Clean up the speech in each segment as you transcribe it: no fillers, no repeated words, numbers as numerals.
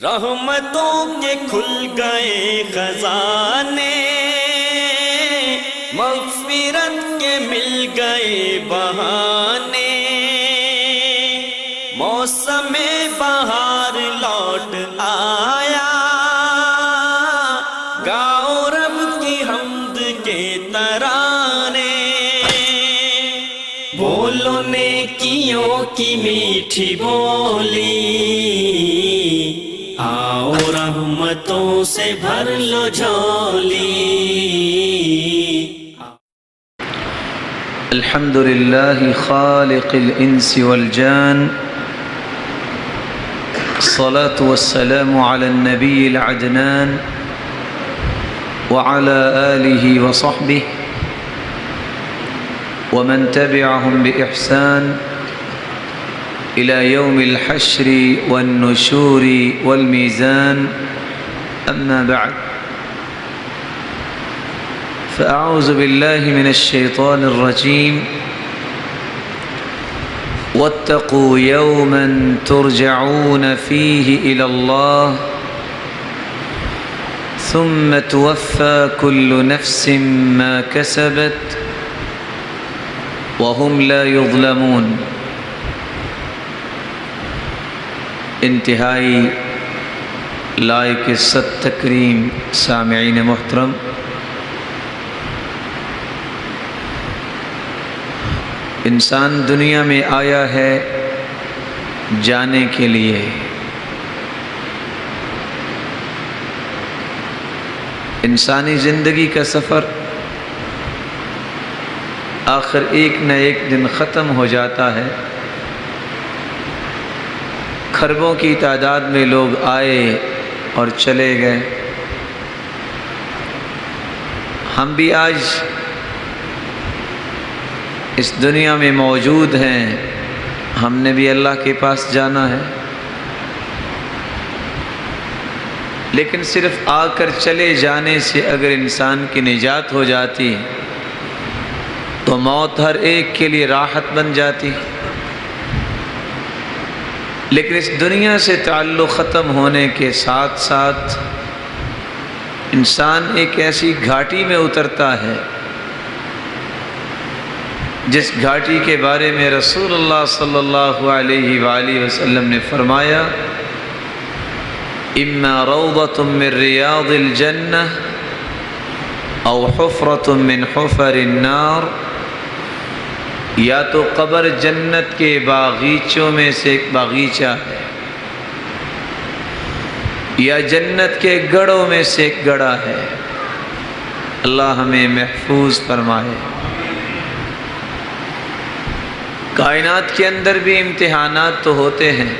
رحمتوں کے کھل گئے خزانے، مغفرت کے مل گئے بہانے، موسم بہار لوٹ آیا، گاؤ رب کی حمد کے ترانے، بولو نیکیوں کی میٹھی بولی، آؤ رحمتوں سے بھر لو جھولی۔ الحمد لله خالق الإنس والجان، الصلاة والسلام على النبي العدنان وعلى آله وصحبه ومن تبعهم بإحسان إلى يوم الحشر والنشور والميزان، أما بعد، فأعوذ بالله من الشيطان الرجيم. واتقوا يوما ترجعون فيه إلى الله ثم توفى كل نفس ما كسبت وهم لا يظلمون. انتہائی لائق عزت تکریم سامعین محترم، انسان دنیا میں آیا ہے جانے کے لیے۔ انسانی زندگی کا سفر آخر ایک نہ ایک دن ختم ہو جاتا ہے۔ کھربوں کی تعداد میں لوگ آئے اور چلے گئے۔ ہم بھی آج اس دنیا میں موجود ہیں، ہم نے بھی اللہ کے پاس جانا ہے، لیکن صرف آ کر چلے جانے سے اگر انسان کی نجات ہو جاتی تو موت ہر ایک کے لیے راحت بن جاتی۔ لیکن اس دنیا سے تعلق ختم ہونے کے ساتھ ساتھ انسان ایک ایسی گھاٹی میں اترتا ہے جس گھاٹی کے بارے میں رسول اللہ صلی اللہ علیہ وآلہ وسلم نے فرمایا، اما روضۃ من ریاض الجنہ او حفرۃ من حفر النار، یا تو قبر جنت کے باغیچوں میں سے ایک باغیچہ ہے، یا جنت کے گڑھوں میں سے ایک گڑھا ہے۔ اللہ ہمیں محفوظ فرمائے۔ کائنات کے اندر بھی امتحانات تو ہوتے ہیں،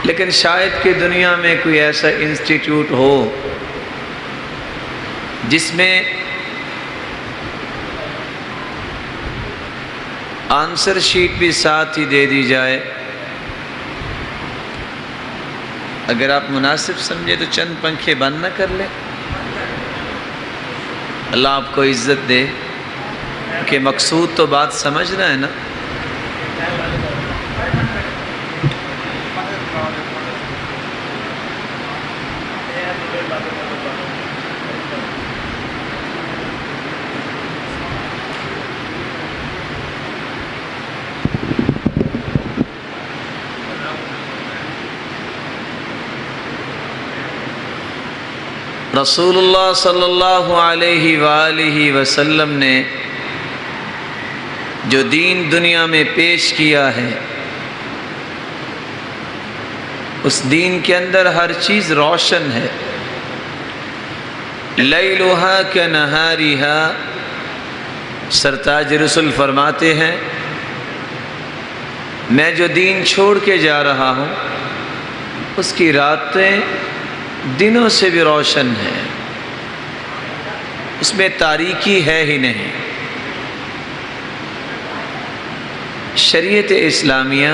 لیکن شاید کہ دنیا میں کوئی ایسا انسٹیٹیوٹ ہو جس میں آنسر شیٹ بھی ساتھ ہی دے دی جائے۔ اگر آپ مناسب سمجھے تو چند پنکھے بند نہ کر لیں، اللہ آپ کو عزت دے، کہ مقصود تو بات سمجھنا ہے نا۔ رسول اللہ صلی اللہ علیہ وآلہ وسلم نے جو دین دنیا میں پیش کیا ہے، اس دین کے اندر ہر چیز روشن ہے۔ لیلھا کنہارھا، سرتاج رسول فرماتے ہیں، میں جو دین چھوڑ کے جا رہا ہوں اس کی راتیں دنوں سے بھی روشن ہے، اس میں تاریکی ہے ہی نہیں۔ شریعت اسلامیہ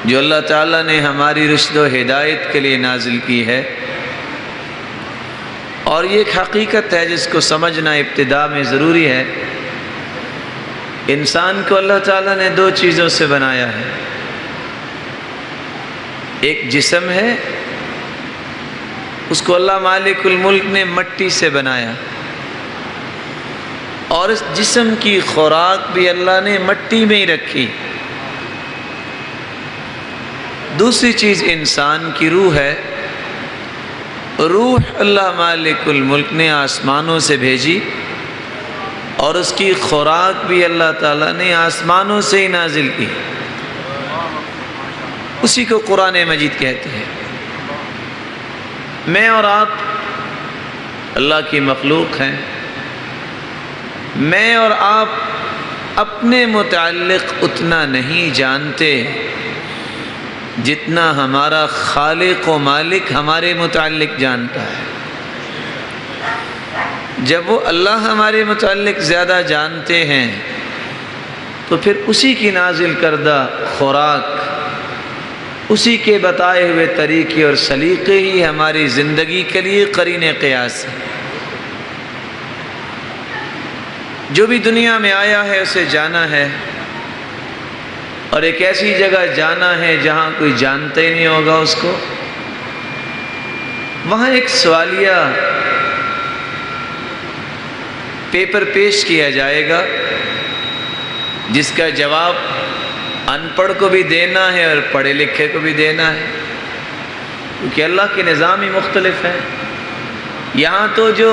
جو اللہ تعالیٰ نے ہماری رشد و ہدایت کے لیے نازل کی ہے، اور یہ ایک حقیقت ہے جس کو سمجھنا ابتدا میں ضروری ہے۔ انسان کو اللہ تعالیٰ نے دو چیزوں سے بنایا ہے، ایک جسم ہے، اس کو اللہ مالک الملک نے مٹی سے بنایا، اور اس جسم کی خوراک بھی اللہ نے مٹی میں ہی رکھی۔ دوسری چیز انسان کی روح ہے، روح اللہ مالک الملک نے آسمانوں سے بھیجی، اور اس کی خوراک بھی اللہ تعالیٰ نے آسمانوں سے ہی نازل کی، اسی کو قرآن مجید کہتے ہیں۔ میں اور آپ اللہ کی مخلوق ہیں، میں اور آپ اپنے متعلق اتنا نہیں جانتے جتنا ہمارا خالق و مالک ہمارے متعلق جانتا ہے۔ جب وہ اللہ ہمارے متعلق زیادہ جانتے ہیں تو پھر اسی کی نازل کردہ خوراک، اسی کے بتائے ہوئے طریقے اور سلیقے ہی ہماری زندگی کے لیے قرین قیاس ہے۔ جو بھی دنیا میں آیا ہے اسے جانا ہے، اور ایک ایسی جگہ جانا ہے جہاں کوئی جانتا ہی نہیں ہوگا اس کو۔ وہاں ایک سوالیہ پیپر پیش کیا جائے گا جس کا جواب ان پڑھ کو بھی دینا ہے اور پڑھے لکھے کو بھی دینا ہے، کیونکہ اللہ کے نظام ہی مختلف ہیں۔ یہاں تو جو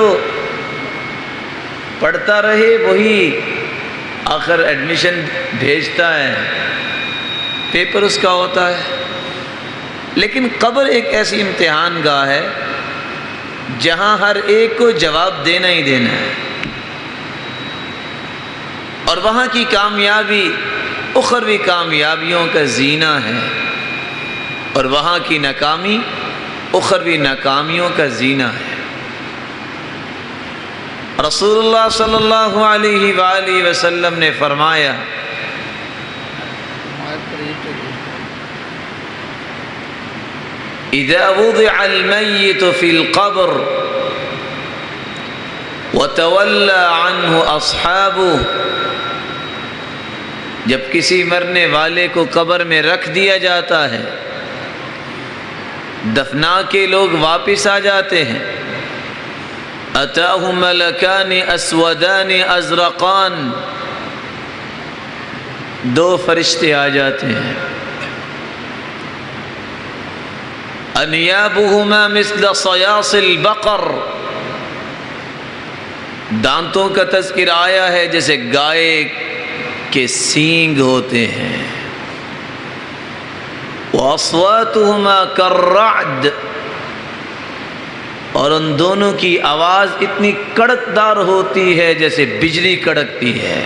پڑھتا رہے وہی آخر ایڈمیشن بھیجتا ہے، پیپر اس کا ہوتا ہے، لیکن قبر ایک ایسی امتحان گاہ ہے جہاں ہر ایک کو جواب دینا ہی دینا ہے، اور وہاں کی کامیابی اخروی کامیابیوں کا زینہ ہے، اور وہاں کی ناکامی اخروی ناکامیوں کا زینہ ہے۔ رسول اللہ صلی اللہ علیہ وآلہ وسلم نے فرمایا، اذا وضع المیت فی القبر وتولى عنه اصحابه، جب کسی مرنے والے کو قبر میں رکھ دیا جاتا ہے، دفنا کے لوگ واپس آ جاتے ہیں، اتاہ ملکان اسودان ازرقان، دو فرشتے آ جاتے ہیں، انیابہما مثل صیاص البقر، دانتوں کا تذکرہ آیا ہے جیسے گائے کے سینگ ہوتے ہیں، وَأَصْوَاتُهُمَا كَالرَّعْدِ، اور ان دونوں کی آواز اتنی کڑکدار ہوتی ہے جیسے بجلی کڑکتی ہے۔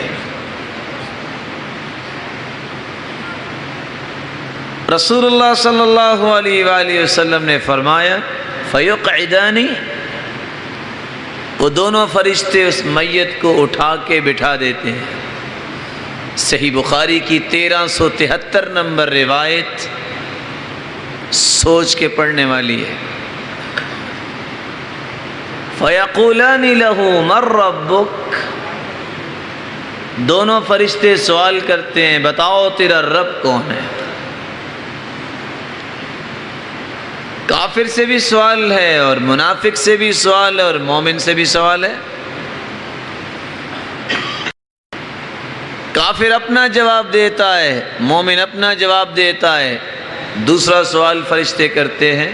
رسول اللہ صلی اللہ علیہ وآلہ وسلم نے فرمایا، فَيُقْعِدَانِ، وہ دونوں فرشتے اس میت کو اٹھا کے بٹھا دیتے ہیں۔ صحیح بخاری کی 1373 نمبر روایت سوچ کے پڑھنے والی ہے۔ فَيَقُولَانِ لَهُ مَن رَّبُّكَ، دونوں فرشتے سوال کرتے ہیں، بتاؤ تیرا رب کون ہے؟ کافر سے بھی سوال ہے، اور منافق سے بھی سوال ہے، اور مومن سے بھی سوال ہے۔ کافر اپنا جواب دیتا ہے، مومن اپنا جواب دیتا ہے۔ دوسرا سوال فرشتے کرتے ہیں،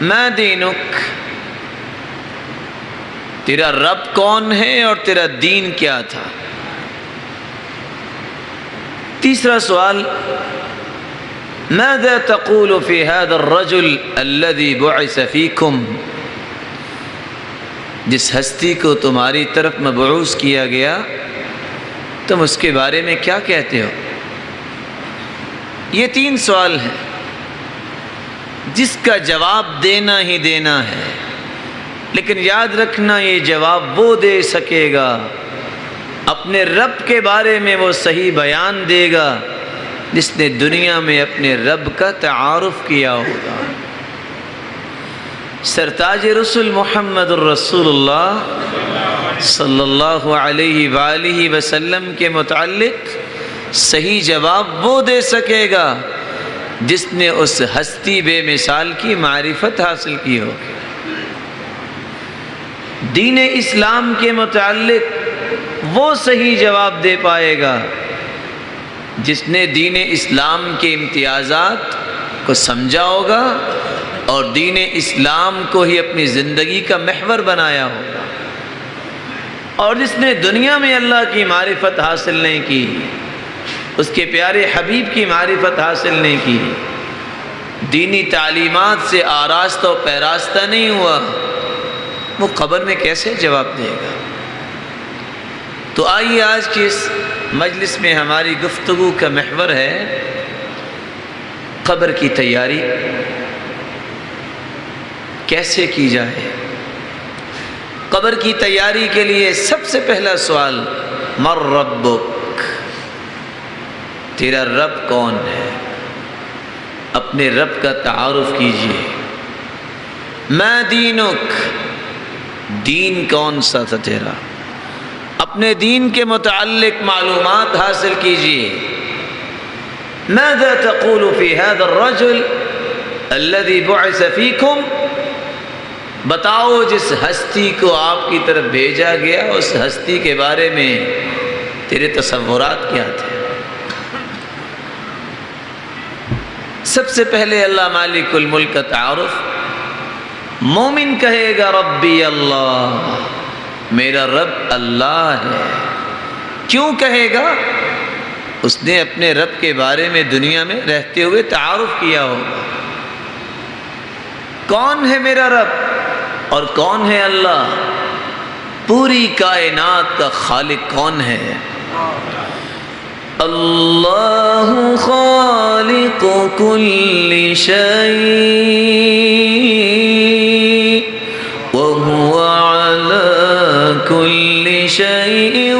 ما دینک، تیرا رب کون ہے اور تیرا دین کیا تھا؟ تیسرا سوال، ماذا تقول في هذا الرجل الذي بعث فيكم، جس ہستی کو تمہاری طرف مبعوث کیا گیا تم اس کے بارے میں کیا کہتے ہو؟ یہ 3 سوال ہیں جس کا جواب دینا ہی دینا ہے، لیکن یاد رکھنا یہ جواب وہ دے سکے گا، اپنے رب کے بارے میں وہ صحیح بیان دے گا جس نے دنیا میں اپنے رب کا تعارف کیا ہوگا۔ سرتاج رسول محمد الرسول اللہ صلی اللہ علیہ وآلہ وسلم کے متعلق صحیح جواب وہ دے سکے گا جس نے اس ہستی بے مثال کی معرفت حاصل کی ہوگی۔ دین اسلام کے متعلق وہ صحیح جواب دے پائے گا جس نے دین اسلام کے امتیازات کو سمجھا ہوگا اور دین اسلام کو ہی اپنی زندگی کا محور بنایا ہوگا، اور جس نے دنیا میں اللہ کی معرفت حاصل نہیں کی، اس کے پیارے حبیب کی معرفت حاصل نہیں کی، دینی تعلیمات سے آراستہ و پیراستہ نہیں ہوا، وہ قبر میں کیسے جواب دے گا؟ تو آئیے آج کی اس مجلس میں ہماری گفتگو کا محور ہے قبر کی تیاری کیسے کی جائے۔ قبر کی تیاری کے لیے سب سے پہلا سوال، من ربک، تیرا رب کون ہے؟ اپنے رب کا تعارف کیجئے۔ ما دینک، دین کون سا تھا تیرا؟ اپنے دین کے متعلق معلومات حاصل کیجئے۔ ماذا تقول في هذا الرجل الذي بعث فيكم، بتاؤ جس ہستی کو آپ کی طرف بھیجا گیا اس ہستی کے بارے میں تیرے تصورات کیا تھے؟ سب سے پہلے اللہ مالک الملک کا تعارف۔ مومن کہے گا ربی اللہ، میرا رب اللہ ہے۔ کیوں کہے گا؟ اس نے اپنے رب کے بارے میں دنیا میں رہتے ہوئے تعارف کیا ہوگا۔ کون ہے میرا رب اور کون ہے اللہ؟ پوری کائنات کا خالق کون ہے؟ اللہ خالق کل شیء وہو علی کل شیء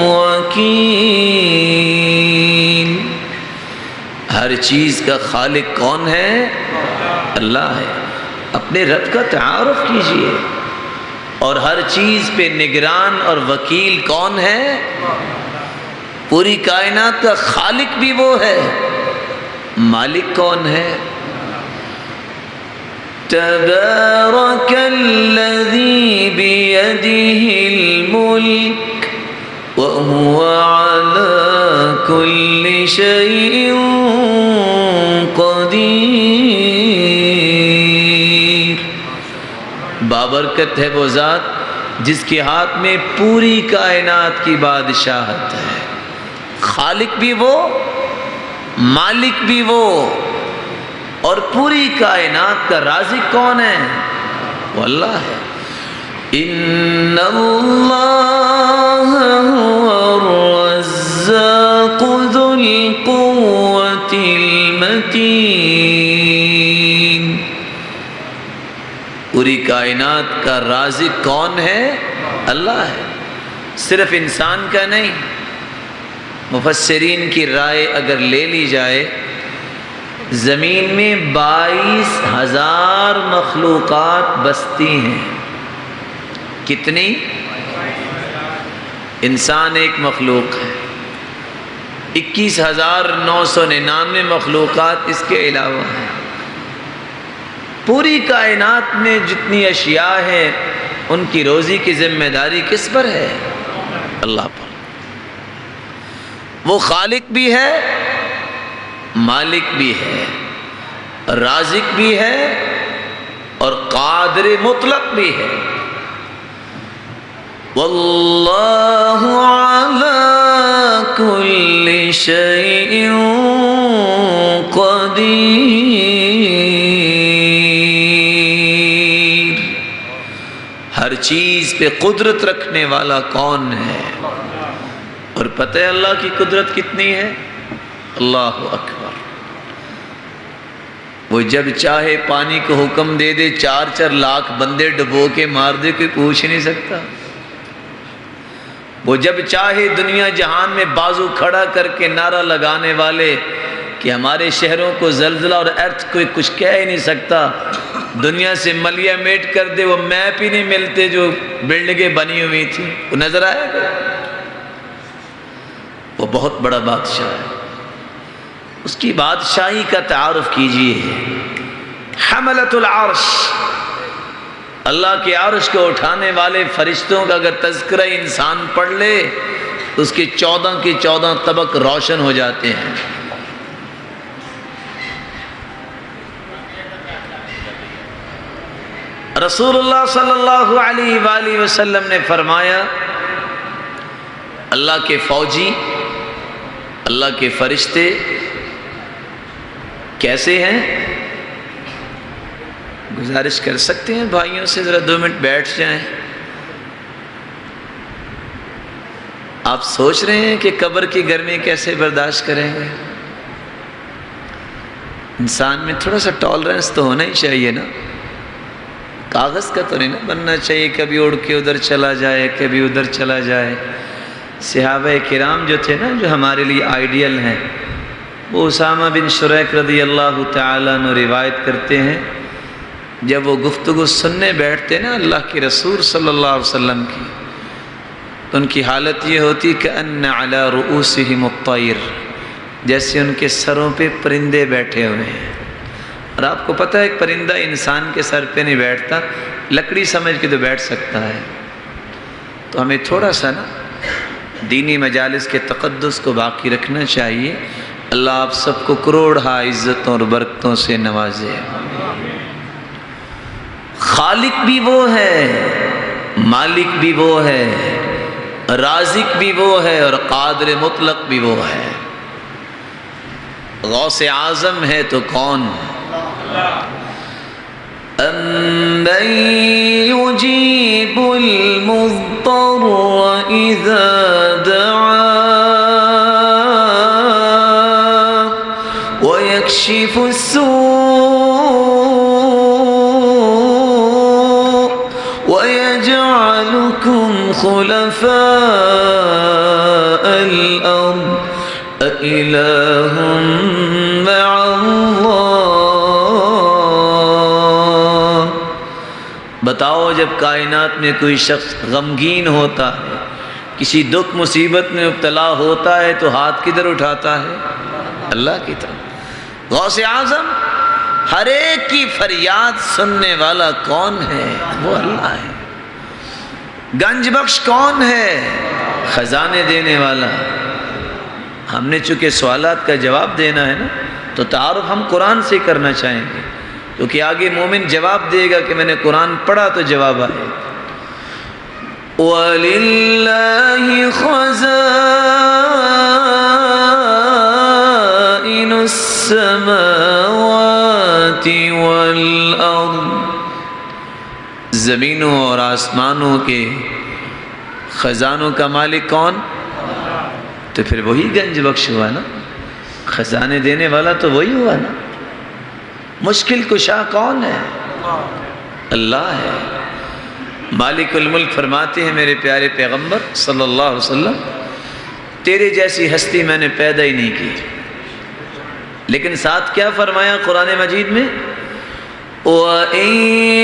وکیل۔ ہر چیز کا خالق کون ہے؟ اللہ ہے۔ اپنے رب کا تعارف کیجئے۔ اور ہر چیز پہ نگران اور وکیل کون ہے؟ پوری کائنات کا خالق بھی وہ ہے، مالک کون ہے؟ تبارک الذی بیدہ الملک وہو علی کل شیء قدیر۔ بابرکت ہے وہ ذات جس کے ہاتھ میں پوری کائنات کی بادشاہت ہے۔ خالق بھی وہ، مالک بھی وہ، اور پوری کائنات کا رازق کون ہے؟ وہ اللہ ہے۔ ان اللہ هو الرزاق ذو القوة المتین۔ پوری کائنات کا رازق کون ہے؟ اللہ ہے۔ صرف انسان کا نہیں، مفسرین کی رائے اگر لے لی جائے، زمین میں 22,000 مخلوقات بستی ہیں۔ کتنی؟ انسان ایک مخلوق ہے۔ 21,999 مخلوقات اس کے علاوہ ہیں۔ پوری کائنات میں جتنی اشیاء ہیں ان کی روزی کی ذمہ داری کس پر ہے؟ اللہ پر۔ وہ خالق بھی ہے، مالک بھی ہے، رازق بھی ہے، اور قادر مطلق بھی ہے۔ واللہ علی کل شیء قدیر۔ ہر چیز پہ قدرت رکھنے والا کون ہے؟ اور پتہ ہے اللہ کی قدرت کتنی ہے؟ اللہ اکبر۔ وہ جب چاہے پانی کو حکم دے دے، 4 لاکھ بندے ڈبو کے مار دے، کوئی پوچھ نہیں سکتا۔ وہ جب چاہے دنیا جہان میں بازو کھڑا کر کے نعرہ لگانے والے کہ ہمارے شہروں کو زلزلہ اور ارتھ کوئی کچھ کہہ ہی نہیں سکتا، دنیا سے ملیہ میٹ کر دے، وہ میپ ہی نہیں ملتے جو بلڈنگیں بنی ہوئی تھی، وہ نظر آئے گا؟ وہ بہت بڑا بادشاہ ہے۔ اس کی بادشاہی کا تعارف کیجئے۔ حملۃ العرش، اللہ کے عرش کو اٹھانے والے فرشتوں کا اگر تذکرہ انسان پڑھ لے اس کے 14 کے 14 طبق روشن ہو جاتے ہیں۔ رسول اللہ صلی اللہ علیہ وآلہ وسلم نے فرمایا اللہ کے فوجی، اللہ کے فرشتے کیسے ہیں؟ گزارش کر سکتے ہیں بھائیوں سے ذرا 2 منٹ بیٹھ جائیں۔ آپ سوچ رہے ہیں کہ قبر کی گرمی کیسے برداشت کریں گے؟ انسان میں تھوڑا سا ٹالرنس تو ہونا ہی چاہیے نا، کاغذ کا تو نہیں نا بننا چاہیے، کبھی اڑ کے ادھر چلا جائے کبھی ادھر چلا جائے۔ صحابہ کرام جو تھے نا، جو ہمارے لیے آئیڈیل ہیں، وہ اسامہ بن شریک رضی اللہ تعالیٰ عنہ روایت کرتے ہیں جب وہ گفتگو سننے بیٹھتے نا اللہ کے رسول صلی اللہ علیہ وسلم کی، تو ان کی حالت یہ ہوتی کہ ان علی رؤوسہم الطیر، جیسے ان کے سروں پہ پرندے بیٹھے ہوئے ہیں۔ اور آپ کو پتہ ہے ایک پرندہ انسان کے سر پہ نہیں بیٹھتا، لکڑی سمجھ کے تو بیٹھ سکتا ہے۔ تو ہمیں تھوڑا سا نا دینی مجالس کے تقدس کو باقی رکھنا چاہیے۔ اللہ آپ سب کو کروڑہا عزتوں اور برکتوں سے نوازے۔ خالق بھی وہ ہے، مالک بھی وہ ہے، رازق بھی وہ ہے، اور قادر مطلق بھی وہ ہے۔ غوث اعظم ہے تو کون؟ أَمَّن يُجِيبُ الْمُضْطَرَّ إِذَا دَعَاهُ وَيَكْشِفُ السُّوءَ وَيَجْعَلُكُمْ خُلَفَاءَ الْأَرْضِ أَإِلَٰهٌ مَّعَ اللَّهِ۔ بتاؤ جب کائنات میں کوئی شخص غمگین ہوتا ہے، کسی دکھ مصیبت میں مبتلا ہوتا ہے تو ہاتھ کدھر اٹھاتا ہے؟ اللہ کی طرف۔ غوث اعظم ہر ایک کی فریاد سننے والا کون ہے؟ وہ اللہ ہے۔ گنج بخش کون ہے؟ خزانے دینے والا۔ ہم نے چونکہ سوالات کا جواب دینا ہے نا، تو تعارف ہم قرآن سے کرنا چاہیں گے، کیونکہ آگے مومن جواب دے گا کہ میں نے قرآن پڑھا تو جواب آئے۔ وَلِلَّهِ خَزَائِنُ السَّمَاوَاتِ وَالْأَرْضِ، زمینوں اور آسمانوں کے خزانوں کا مالک کون؟ تو پھر وہی گنج بخش ہوا نا، خزانے دینے والا تو وہی ہوا نا۔ مشکل کشا کون ہے؟ اللہ ہے۔ مالک الملک فرماتے ہیں میرے پیارے پیغمبر صلی اللہ علیہ وسلم، تیرے جیسی ہستی میں نے پیدا ہی نہیں کی۔ لیکن ساتھ کیا فرمایا قرآن مجید میں؟ وَإِن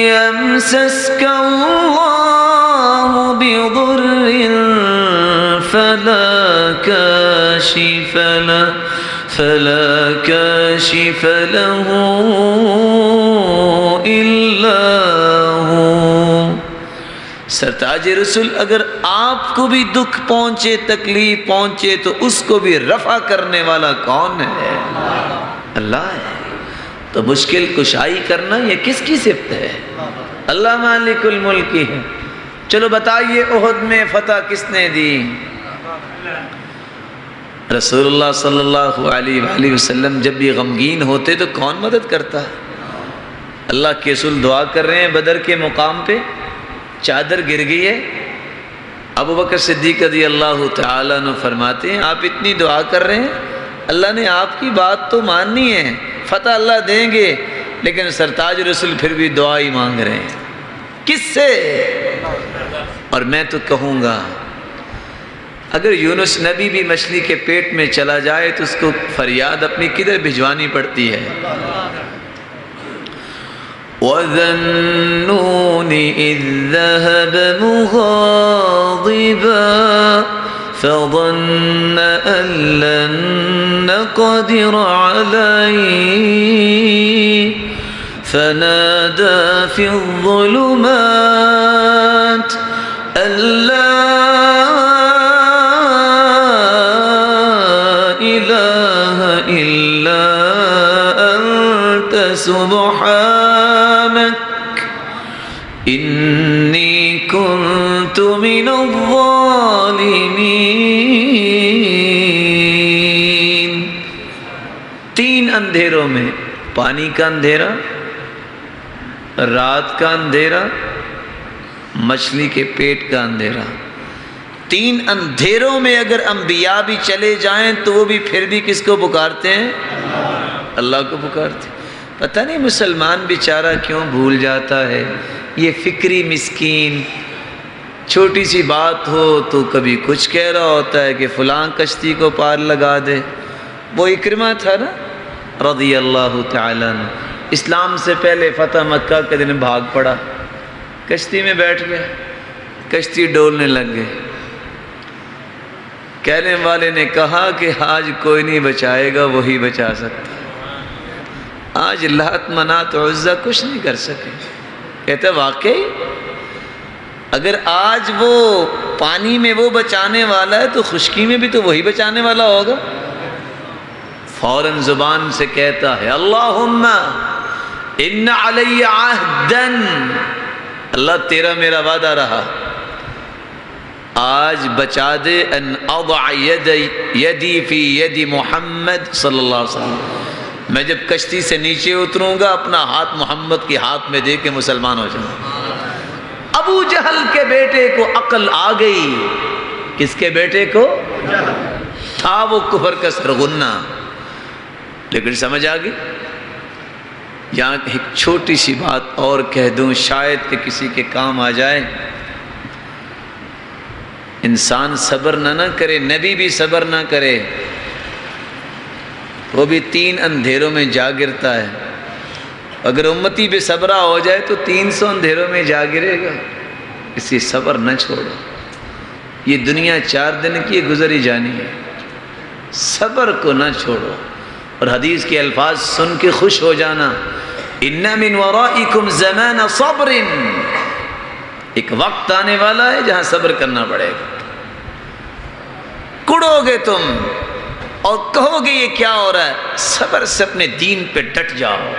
يَمْسَسْكَ اللَّهُ بِضُرٍّ فَلَا كَاشِفَ لَهُ إِلَّا هُوَ۔ سرتاج رسول اگر آپ کو بھی دکھ پہنچے، تکلیف پہنچے، تو اس کو بھی رفع کرنے والا کون ہے؟ اللہ ہے۔ تو مشکل کشائی کرنا یہ کس کی صفت ہے؟ اللہ مالک الملک کی ہے۔ چلو بتائیے احد میں فتح کس نے دی؟ رسول اللہ صلی اللہ علیہ وآلہ وسلم جب بھی غمگین ہوتے تو کون مدد کرتا؟ اللہ کے رسول دعا کر رہے ہیں بدر کے مقام پہ، چادر گر گئی ہے، ابو بکر صدیق رضی اللہ تعالیٰ عنہ فرماتے ہیں آپ اتنی دعا کر رہے ہیں، اللہ نے آپ کی بات تو ماننی ہے، فتح اللہ دیں گے، لیکن سرتاج رسول پھر بھی دعا ہی مانگ رہے ہیں۔ کس سے؟ اور میں تو کہوں گا اگر یونس نبی بھی مچھلی کے پیٹ میں چلا جائے تو اس کو فریاد اپنی کدھر بھجوانی پڑتی ہے؟ وَذَا النُّونِ إِذ ذَهَبَ مُغَاضِبًا فظن أن لن نقدر عليه فنادى في الظلمات أن لا إله إلا أنت سبحانك إني كنت من الظالمين. تین اندھیروں میں، پانی کا اندھیرا، رات کا اندھیرا، مچھلی کے پیٹ کا اندھیرا. تین اندھیروں میں اگر انبیاء بھی چلے جائیں تو وہ بھی پھر بھی کس کو پکارتے ہیں؟ اللہ کو پکارتے ہیں. پتہ نہیں مسلمان بیچارہ کیوں بھول جاتا ہے. یہ فکری مسکین، چھوٹی سی بات ہو تو کبھی کچھ کہہ رہا ہوتا ہے کہ فلاں کشتی کو پار لگا دے. وہ اکرمہ تھا نا رضی اللہ تعالیٰ عنہ، اسلام سے پہلے فتح مکہ کے دن بھاگ پڑا، کشتی میں بیٹھ گیا، کشتی ڈولنے لگ گئے. کہنے والے نے کہا کہ آج کوئی نہیں بچائے گا، وہی بچا سکتا. آج لات منات عزہ کچھ نہیں کر سکے. کہتا واقعی اگر آج وہ پانی میں وہ بچانے والا ہے تو خشکی میں بھی تو وہی بچانے والا ہوگا. فوراً زبان سے کہتا ہے اللہم ان علی عہدن، اللہ تیرا میرا وعدہ رہا، آج بچا دے ان اضع یدی فی ید محمد صلی اللہ علیہ وسلم. میں جب کشتی سے نیچے اتروں گا اپنا ہاتھ محمد کے ہاتھ میں دے کے مسلمان ہو جاؤں. ابو جہل کے بیٹے کو عقل آ گئی. کس کے بیٹے کو؟ تھا وہ کفر کا سرغنہ، لیکن سمجھ آ گئی. یہاں ایک چھوٹی سی بات اور کہہ دوں، شاید کہ کسی کے کام آ جائے. انسان صبر نہ کرے، نبی بھی صبر نہ کرے، وہ بھی تین اندھیروں میں جا گرتا ہے. اگر امتی بے صبرہ ہو جائے تو 300 اندھیروں میں جا گرے گا. اسی صبر نہ چھوڑو. یہ دنیا 4 دن کی گزری جانی ہے، صبر کو نہ چھوڑو. اور حدیث کے الفاظ سن کے خوش ہو جانا، ان من ورائکم زمان صبر، ایک وقت آنے والا ہے جہاں صبر کرنا پڑے گا. کڑو گے تم اور کہو گے یہ کیا ہو رہا ہے، صبر سے اپنے دین پہ ڈٹ جاؤ.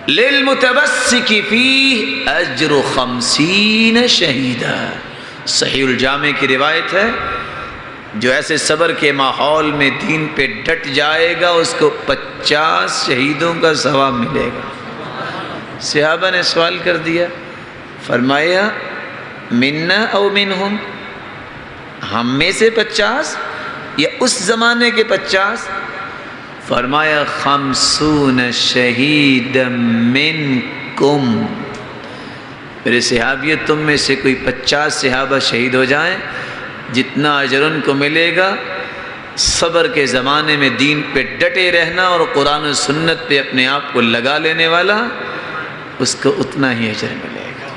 للمتمسک فیہ اجر 50 شہیدا، صحیح الجامع کی روایت ہے. جو ایسے صبر کے ماحول میں دین پہ ڈٹ جائے گا اس کو 50 شہیدوں کا ثواب ملے گا. صحابہ نے سوال کر دیا، فرمایا منا او منہم، ہم میں سے 50 یا اس زمانے کے 50؟ فرمایا 50 شہیدا منکم. میرے صحابی تم میں سے کوئی 50 صحابہ شہید ہو جائیں، جتنا اجر ان کو ملے گا صبر کے زمانے میں دین پہ ڈٹے رہنا اور قرآن و سنت پہ اپنے آپ کو لگا لینے والا، اس کو اتنا ہی اجر ملے گا.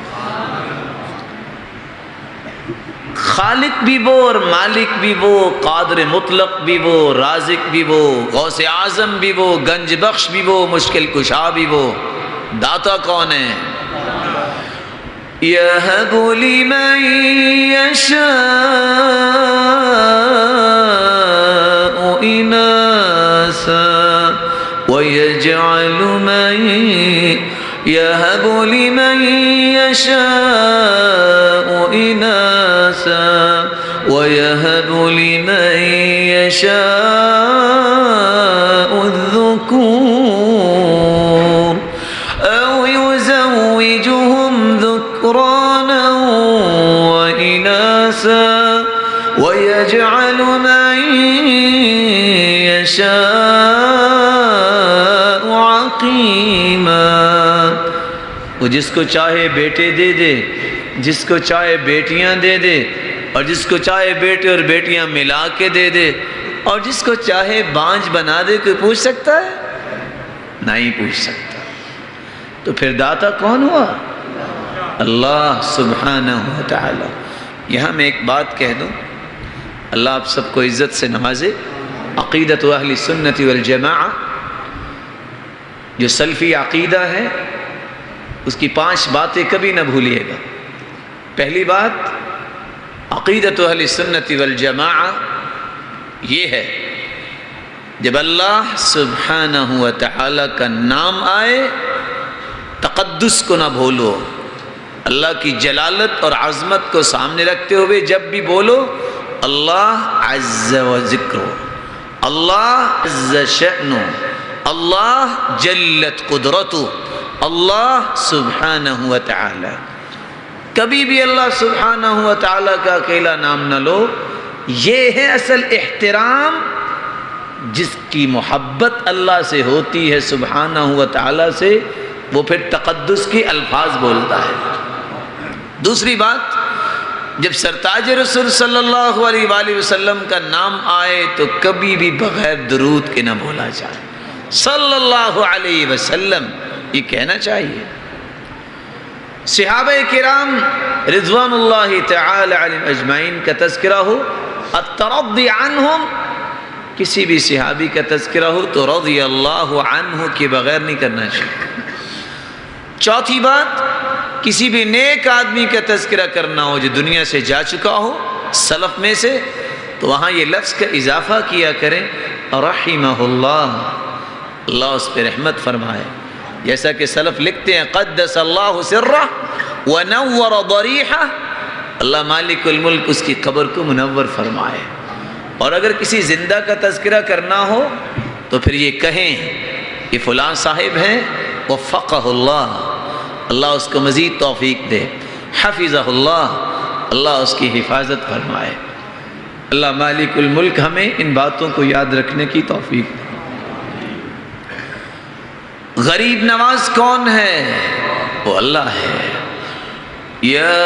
خالق بھی وہ اور مالک بھی وہ، قادر مطلق بھی وہ، رازق بھی وہ، غوث اعظم بھی وہ، گنج بخش بھی وہ، مشکل کشا بھی وہ. داتا کون ہے؟ یَهَبُ لِمَن يَشَاءُ إِنَاثًا وَيَجْعَلُ مَن يَهَبُ لِمَن يَشَاءُ إِنَاثًا وَيَهَبُ لِمَن يَشَاءُ الذُّكُورَ أَوْ يُزَوِّجُهُمْ ذُكْرَانًا وَإِنَاثًا وَيَجْعَلُ مَن يَشَاءُ عَقِيمًا. وہ جس کو چاہے بیٹے دے دے، جس کو چاہے بیٹیاں دے دے، اور جس کو چاہے بیٹے اور بیٹیاں ملا کے دے دے، اور جس کو چاہے بانجھ بنا دے. کوئی پوچھ سکتا ہے؟ نہیں پوچھ سکتا. تو پھر داتا کون ہوا؟ اللہ سبحانہ و تعالی. یہاں میں ایک بات کہہ دوں، اللہ آپ سب کو عزت سے نوازے۔ عقیدت اہل سنت والجماع، جو سلفی عقیدہ ہے اس کی 5 باتیں کبھی نہ بھولیے گا۔ پہلی بات، عقیدت اہل سنت والجماع یہ ہے جب اللہ سبحانہ و تعالی کا نام آئے تقدس کو نہ بھولو، اللہ کی جلالت اور عظمت کو سامنے رکھتے ہوئے جب بھی بولو اللہ عز و ذکرو، اللہ عز شأنو، اللہ جلت قدرتو، اللہ سبحانہ و تعالی۔ کبھی بھی اللہ سبحانہ و تعالی کا اکیلا نام نہ لو۔ یہ ہے اصل احترام، جس کی محبت اللہ سے ہوتی ہے سبحانہ و تعالی سے، وہ پھر تقدس کے الفاظ بولتا ہے۔ دوسری بات، جب سرتاج رسول صلی اللہ علیہ وآلہ وسلم کا نام آئے تو کبھی بھی بغیر درود کے نہ بولا جائے، صلی اللہ علیہ وسلم، یہ کہنا چاہیے۔ صحابہ کرام رضوان اللہ تعالی علیہم اجمعین کا تذکرہ ہو، الترضی عنہم، کسی بھی صحابی کا تذکرہ ہو تو رضی اللہ عنہ کے بغیر نہیں کرنا چاہیے۔ چوتھی بات، کسی بھی نیک آدمی کا تذکرہ کرنا ہو جو دنیا سے جا چکا ہو سلف میں سے، تو وہاں یہ لفظ کا اضافہ کیا کریں رحمہ اللہ، اللہ اس پہ رحمت فرمائے۔ جیسا کہ سلف لکھتے ہیں قدس اللہ سرہ ونور ضریحہ، اللہ مالک الملک اس کی قبر کو منور فرمائے۔ اور اگر کسی زندہ کا تذکرہ کرنا ہو تو پھر یہ کہیں کہ فلاں صاحب ہیں وفقہ اللہ، اللہ اس کو مزید توفیق دے، حفظہ اللہ، اللہ اس کی حفاظت فرمائے۔ اللہ مالک الملک ہمیں ان باتوں کو یاد رکھنے کی توفیق دے۔ غریب نواز کون ہے؟ وہ اللہ ہے۔ یا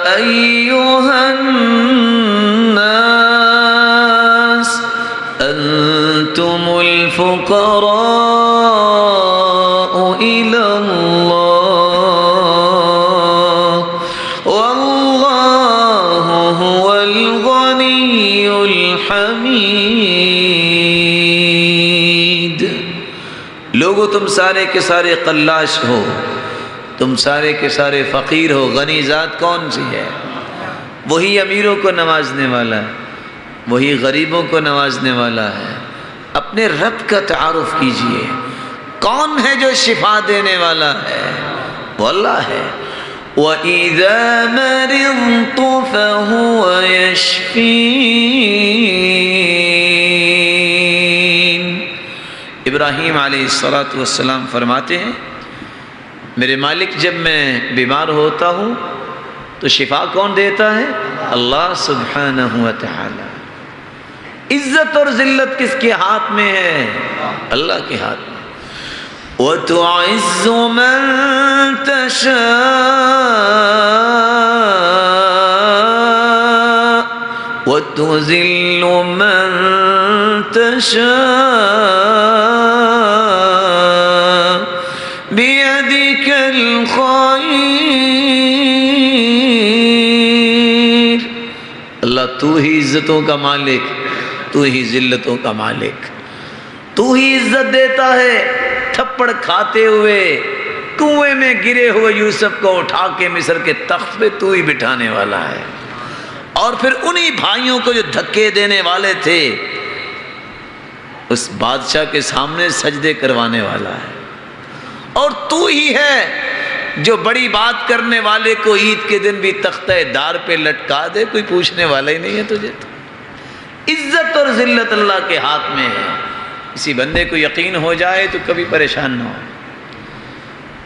ایھا الناس انتم الفقراء الی اللہ واللہ هو الغنی الحمید۔ لوگو تم سارے کے سارے قلاش ہو، تم سارے کے سارے فقیر ہو، غنی ذات کون سی ہے؟ وہی امیروں کو نوازنے والا ہے، وہی غریبوں کو نوازنے والا ہے۔ اپنے رب کا تعارف کیجئے، کون ہے جو شفا دینے والا ہے؟ وہ اللہ ہے۔ وَإِذَا مَرِضْتُ فَهُوَ يَشْفِينِ۔ ابراہیم علیہ السلام فرماتے ہیں میرے مالک جب میں بیمار ہوتا ہوں تو شفا کون دیتا ہے؟ اللہ سبحانہ و تعالی۔ عزت اور ذلت کس کے ہاتھ میں ہے؟ اللہ کے ہاتھ میں۔ وَتُعِزُّ مَن تَشَاءُ وَتُذِلُّ مَن تَشَاءُ بِيَدِكَ الْخَيْرُ۔ اللہ تو ہی عزتوں کا مالک، تو ہی ذلتوں کا مالک، تو ہی عزت دیتا ہے۔ تھپڑ کھاتے ہوئے کنویں میں گرے ہوئے یوسف کو اٹھا کے مصر کے تخت پہ تو ہی بٹھانے والا ہے، اور پھر انہی بھائیوں کو جو دھکے دینے والے تھے اس بادشاہ کے سامنے سجدے کروانے والا ہے۔ اور تو ہی ہے جو بڑی بات کرنے والے کو عید کے دن بھی تختہ دار پہ لٹکا دے، کوئی پوچھنے والا ہی نہیں ہے تجھے۔ تو عزت اور ذلت اللہ کے ہاتھ میں ہے۔ کسی بندے کو یقین ہو جائے تو کبھی پریشان نہ ہو،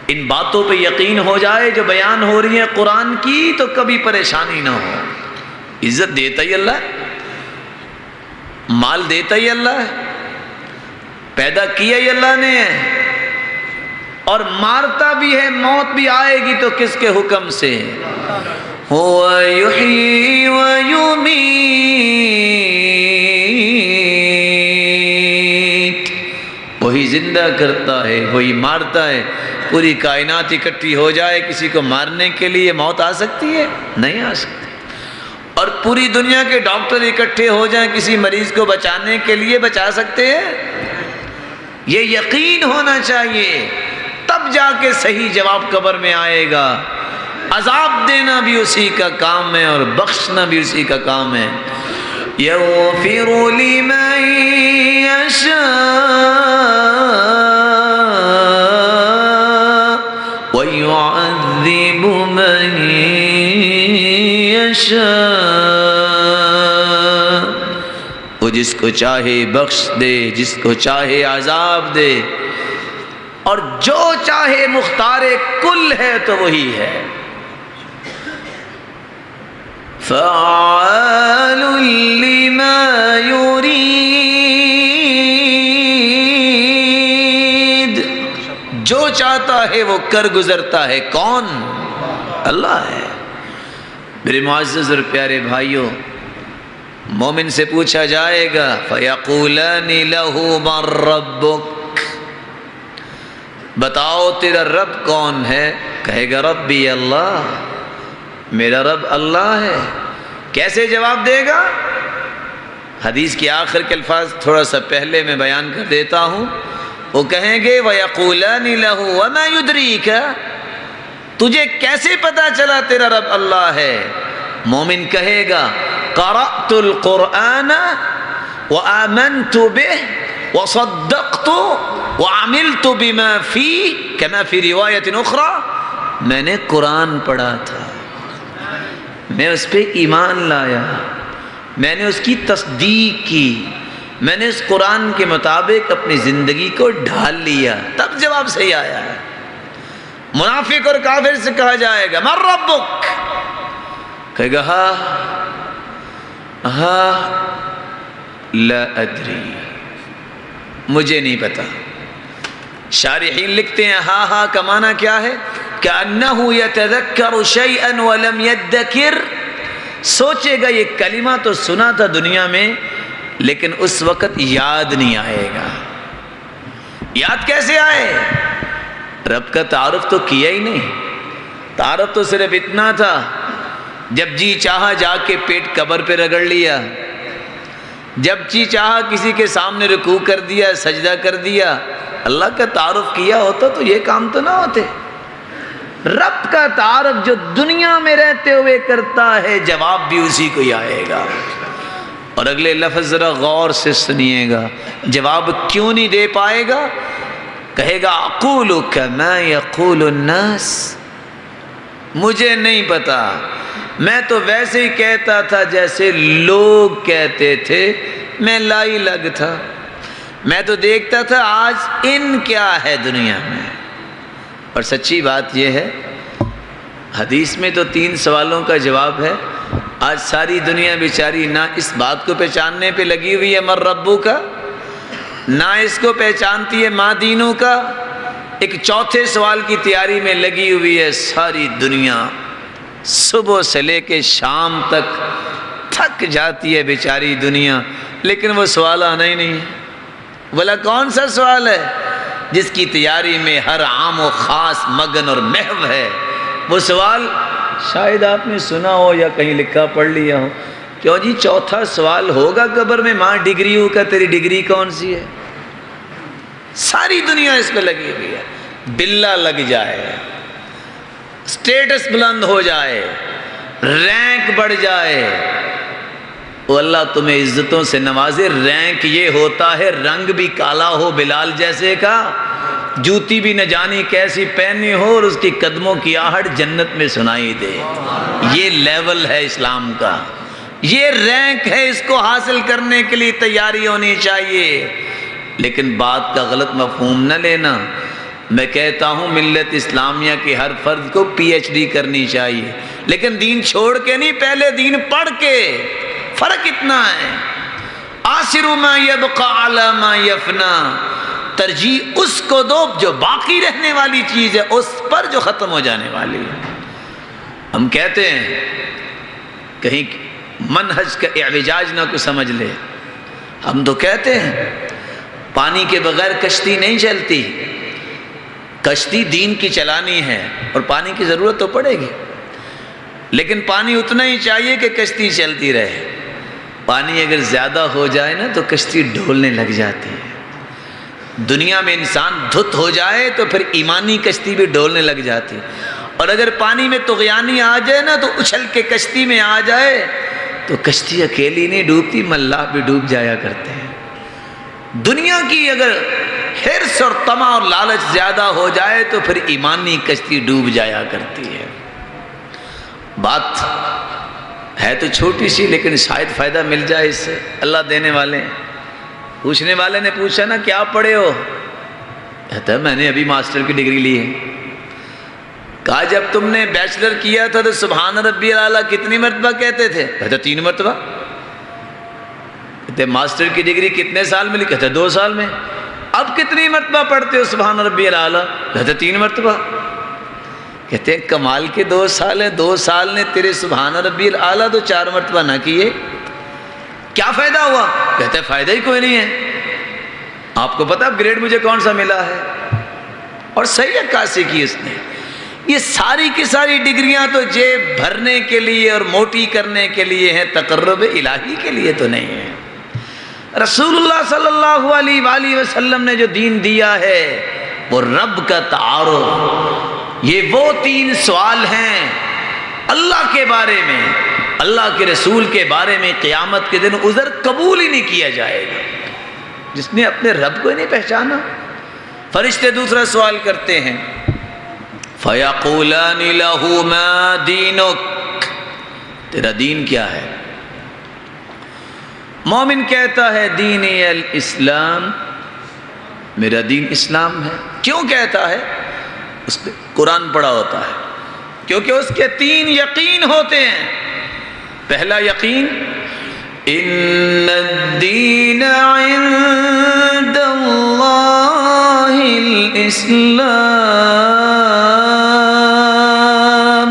ان باتوں پہ یقین ہو جائے جو بیان ہو رہی ہیں قرآن کی تو کبھی پریشانی نہ ہو۔ عزت دیتا ہی اللہ ہے، مال دیتا ہی اللہ ہے، پیدا کیا ہی اللہ نے ہے، اور مارتا بھی ہے، موت بھی آئے گی تو کس کے حکم سے؟ هو يحيي ويميت، وہی زندہ کرتا ہے، وہی مارتا ہے۔ پوری کائنات اکٹھی ہو جائے کسی کو مارنے کے لیے موت آ سکتی ہے؟ نہیں آ سکتی۔ اور پوری دنیا کے ڈاکٹر اکٹھے ہو جائیں کسی مریض کو بچانے کے لیے بچا سکتے ہیں؟ یہ یقین ہونا چاہیے، تب جا کے صحیح جواب قبر میں آئے گا۔ عذاب دینا بھی اسی کا کام ہے اور بخشنا بھی اسی کا کام ہے۔ یغفر لمن یشاء ویعذب من یشاء، وہ جس کو چاہے بخش دے، جس کو چاہے عذاب دے، اور جو چاہے مختار کل ہے تو وہی ہے۔ فعال لما یرید، جو چاہتا ہے وہ کر گزرتا ہے۔ کون؟ اللہ ہے۔ میرے معزز اور پیارے بھائیوں، مومن سے پوچھا جائے گا فَيَقُولَانِ لَهُ مَن رَبُّكَ، بتاؤ تیرا رب کون ہے؟ کہے گا ربی اللہ، میرا رب اللہ ہے۔ کیسے جواب دے گا؟ حدیث کی آخر کے الفاظ تھوڑا سا پہلے میں بیان کر دیتا ہوں۔ وہ کہیں گے وَيَقُولَانِ لَهُ وَمَا يُدْرِيكَ، تجھے کیسے پتا چلا تیرا رب اللہ ہے؟ مومن کہے گا قرأت القرآن وآمنت به وصدقت وعملت بما فيه كما في رواية أخرى، میں نے قرآن پڑھا تھا، میں اس پہ ایمان لایا، میں نے اس کی تصدیق کی، میں نے اس قرآن کے مطابق اپنی زندگی کو ڈھال لیا، تب جواب صحیح آیا ہے۔ منافق اور کافر سے کہا جائے گا من ربک، کہے گا ہاں لا ادری، مجھے نہیں پتا۔ شارحین لکھتے ہیں ہاں کا معنی کیا ہے؟ کأنہ یتذکر شیئا ولم یدکر، سوچے گا یہ کلمہ تو سنا تھا دنیا میں لیکن اس وقت یاد نہیں آئے گا۔ یاد کیسے آئے؟ رب کا تعارف تو کیا ہی نہیں، تعارف تو صرف اتنا تھا جب جی چاہا جا کے پیٹ قبر پہ رگڑ لیا، جب جی چاہا کسی کے سامنے رکوع کر دیا، سجدہ کر دیا۔ اللہ کا تعارف کیا ہوتا تو یہ کام تو نہ ہوتے۔ رب کا تعارف جو دنیا میں رہتے ہوئے کرتا ہے جواب بھی اسی کو ہی آئے گا۔ اور اگلے لفظ ذرا غور سے سنیے گا، جواب کیوں نہیں دے پائے گا؟ کہے گا اقول کما یقول الناس، مجھے نہیں پتا، میں تو ویسے ہی کہتا تھا جیسے لوگ کہتے تھے، میں لائی لگ تھا، میں تو دیکھتا تھا آج ان کیا ہے دنیا میں۔ اور سچی بات یہ ہے، حدیث میں تو 3 سوالوں کا جواب ہے۔ آج ساری دنیا بیچاری نہ اس بات کو پہچاننے پہ لگی ہوئی ہے من ربو کا، نہ اس کو پہچانتی ہے ماں دینوں کا، ایک چوتھے سوال کی تیاری میں لگی ہوئی ہے ساری دنیا۔ صبح سے لے کے شام تک تھک جاتی ہے بیچاری دنیا، لیکن وہ سوال آنا ہی نہیں ہے۔ بولا کون سا سوال ہے جس کی تیاری میں ہر عام و خاص مگن اور محو ہے؟ وہ سوال شاید آپ نے سنا ہو یا کہیں لکھا پڑھ لیا ہو، کیوں جی چوتھا سوال ہوگا قبر میں ماں ڈگریوں کا، تیری ڈگری کون سی ہے؟ ساری دنیا اس پہ لگی ہوئی ہے۔ بلہ لگ جائے، سٹیٹس بلند ہو جائے، رینک بڑھ جائے، وہ اللہ تمہیں عزتوں سے نوازے۔ رینک یہ ہوتا ہے رنگ بھی کالا ہو بلال جیسے کا، جوتی بھی نہ جانی کیسی پہنی ہو، اور اس کی قدموں کی آہٹ جنت میں سنائی دے۔ یہ لیول ہے اسلام کا، یہ رینک ہے، اس کو حاصل کرنے کے لیے تیاری ہونی چاہیے۔ لیکن بات کا غلط مفہوم نہ لینا، میں کہتا ہوں ملت اسلامیہ کے ہر فرد کو پی ایچ ڈی کرنی چاہیے، لیکن دین چھوڑ کے نہیں، پہلے دین پڑھ کے۔ فرق اتنا ہے، آثر ما یبقى علی ما یفنا، ترجیح اس کو دو جو باقی رہنے والی چیز ہے اس پر جو ختم ہو جانے والی ہے۔ ہم کہتے ہیں کہیں منہج کا اعوجاج نہ کو سمجھ لے، ہم تو کہتے ہیں پانی کے بغیر کشتی نہیں چلتی، کشتی دین کی چلانی ہے اور پانی کی ضرورت تو پڑے گی۔ لیکن پانی اتنا ہی چاہیے کہ کشتی چلتی رہے. پانی اگر زیادہ ہو جائے نا تو کشتی ڈھولنے لگ جاتی ہے. دنیا میں انسان دھت ہو جائے تو پھر ایمانی کشتی بھی ڈھولنے لگ جاتی ہے. اور اگر پانی میں طغیانی آ جائے نا تو اچھل کے کشتی میں آ جائے تو کشتی اکیلی نہیں ڈوبتی، ملاح بھی ڈوب جایا کرتے ہیں. دنیا کی اگر حرص اور طمع اور لالچ زیادہ ہو جائے تو پھر ایمانی کشتی ڈوب جایا کرتی ہے. بات ہے تو چھوٹی سی لیکن شاید فائدہ مل جائے اس سے. اللہ دینے والے ہیں. پوچھنے والے نے پوچھا نا کیا پڑھے ہو؟ کہتا ہے میں نے ابھی ماسٹر کی ڈگری لی ہے. کہا جب تم نے بیچلر کیا تھا تو سبحان ربی الاعلیٰ کتنی مرتبہ کہتے تھے؟ کہتا 3 مرتبہ. کہتے ماسٹر کی ڈگری کتنے سال ملی؟ کہتا 2 سال میں. اب کتنی مرتبہ پڑھتے ہو سبحان ربی الاعلیٰ؟ کہتا 3 مرتبہ. کہتے ہیں کمال کے 2 سال ہے، 2 سال نے تیرے سبحان ربی الاعلیٰ تو 4 مرتبہ نہ کیے، کیا فائدہ ہوا؟ کہتے ہیں فائدہ ہی کوئی نہیں ہے. آپ کو پتا گریڈ مجھے کون سا ملا ہے؟ اور صحیح عکاسی کی اس نے. یہ ساری کی ساری ڈگریاں تو جیب بھرنے کے لیے اور موٹی کرنے کے لیے ہیں، تقرب الہی کے لیے تو نہیں ہے. رسول اللہ صلی اللہ علیہ وآلہ وسلم نے جو دین دیا ہے وہ رب کا تعارف. یہ وہ 3 سوال ہیں اللہ کے بارے میں، اللہ کے رسول کے بارے میں. قیامت کے دن عذر قبول ہی نہیں کیا جائے گا جس نے اپنے رب کو ہی نہیں پہچانا. فرشتے دوسرا سوال کرتے ہیں فَيَقُولَانِ لَهُ مَا دِينُكَ، تیرا دین کیا ہے؟ مومن کہتا ہے دینی الاسلام، میرا دین اسلام ہے. کیوں کہتا ہے؟ اس نے قرآن پڑھا ہوتا ہے. کیونکہ اس کے 3 یقین ہوتے ہیں. پہلا یقین ان الدین عند اللہ الاسلام.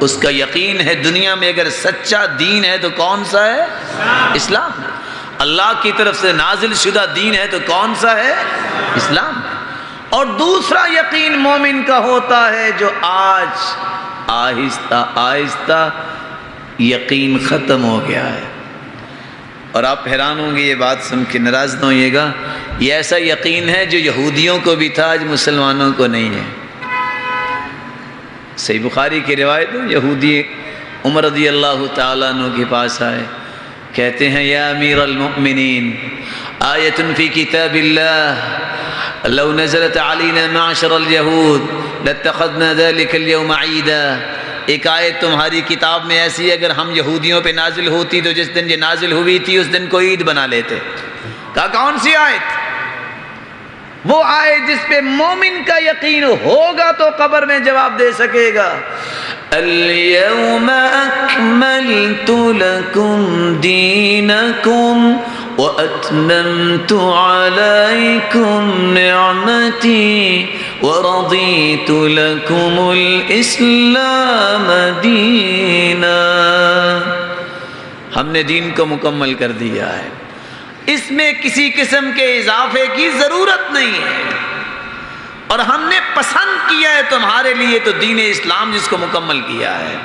اس کا یقین ہے دنیا میں اگر سچا دین ہے تو کون سا ہے؟ اسلام. اللہ کی طرف سے نازل شدہ دین ہے تو کون سا ہے؟ اسلام. اور دوسرا یقین مومن کا ہوتا ہے جو آج آہستہ آہستہ یقین ختم ہو گیا ہے. اور آپ حیران ہوں گے یہ بات سن کے، ناراض نہ ہوئیے گا. یہ ایسا یقین ہے جو یہودیوں کو بھی تھا آج مسلمانوں کو نہیں ہے. صحیح بخاری کی روایت ہے، یہودی عمر رضی اللہ تعالیٰ عنہ کے پاس آئے، کہتے ہیں یا امیر المؤمنین آیت فی کتاب اللہ لو نزلت علینا معشر الیہود لاتخذنا ذلك اليوم عیدا. ایک آیت تمہاری کتاب میں ایسی ہے اگر ہم یہودیوں پہ نازل ہوتی تو جس دن یہ نازل ہوئی تھی اس دن کو عید بنا لیتے. کہا کون سی آیت؟ وہ آیت جس پہ مومن کا یقین ہوگا تو قبر میں جواب دے سکے گا. اليوم اکملت لکم دینکم وَأَتْمَمْتُ عَلَيْكُمْ نِعْمَتِي وَرَضِيتُ لَكُمُ الْإِسْلَامَ دِينًا. ہم نے دین کو مکمل کر دیا ہے، اس میں کسی قسم کے اضافے کی ضرورت نہیں ہے، اور ہم نے پسند کیا ہے تمہارے لیے تو دین اسلام جس کو مکمل کیا ہے.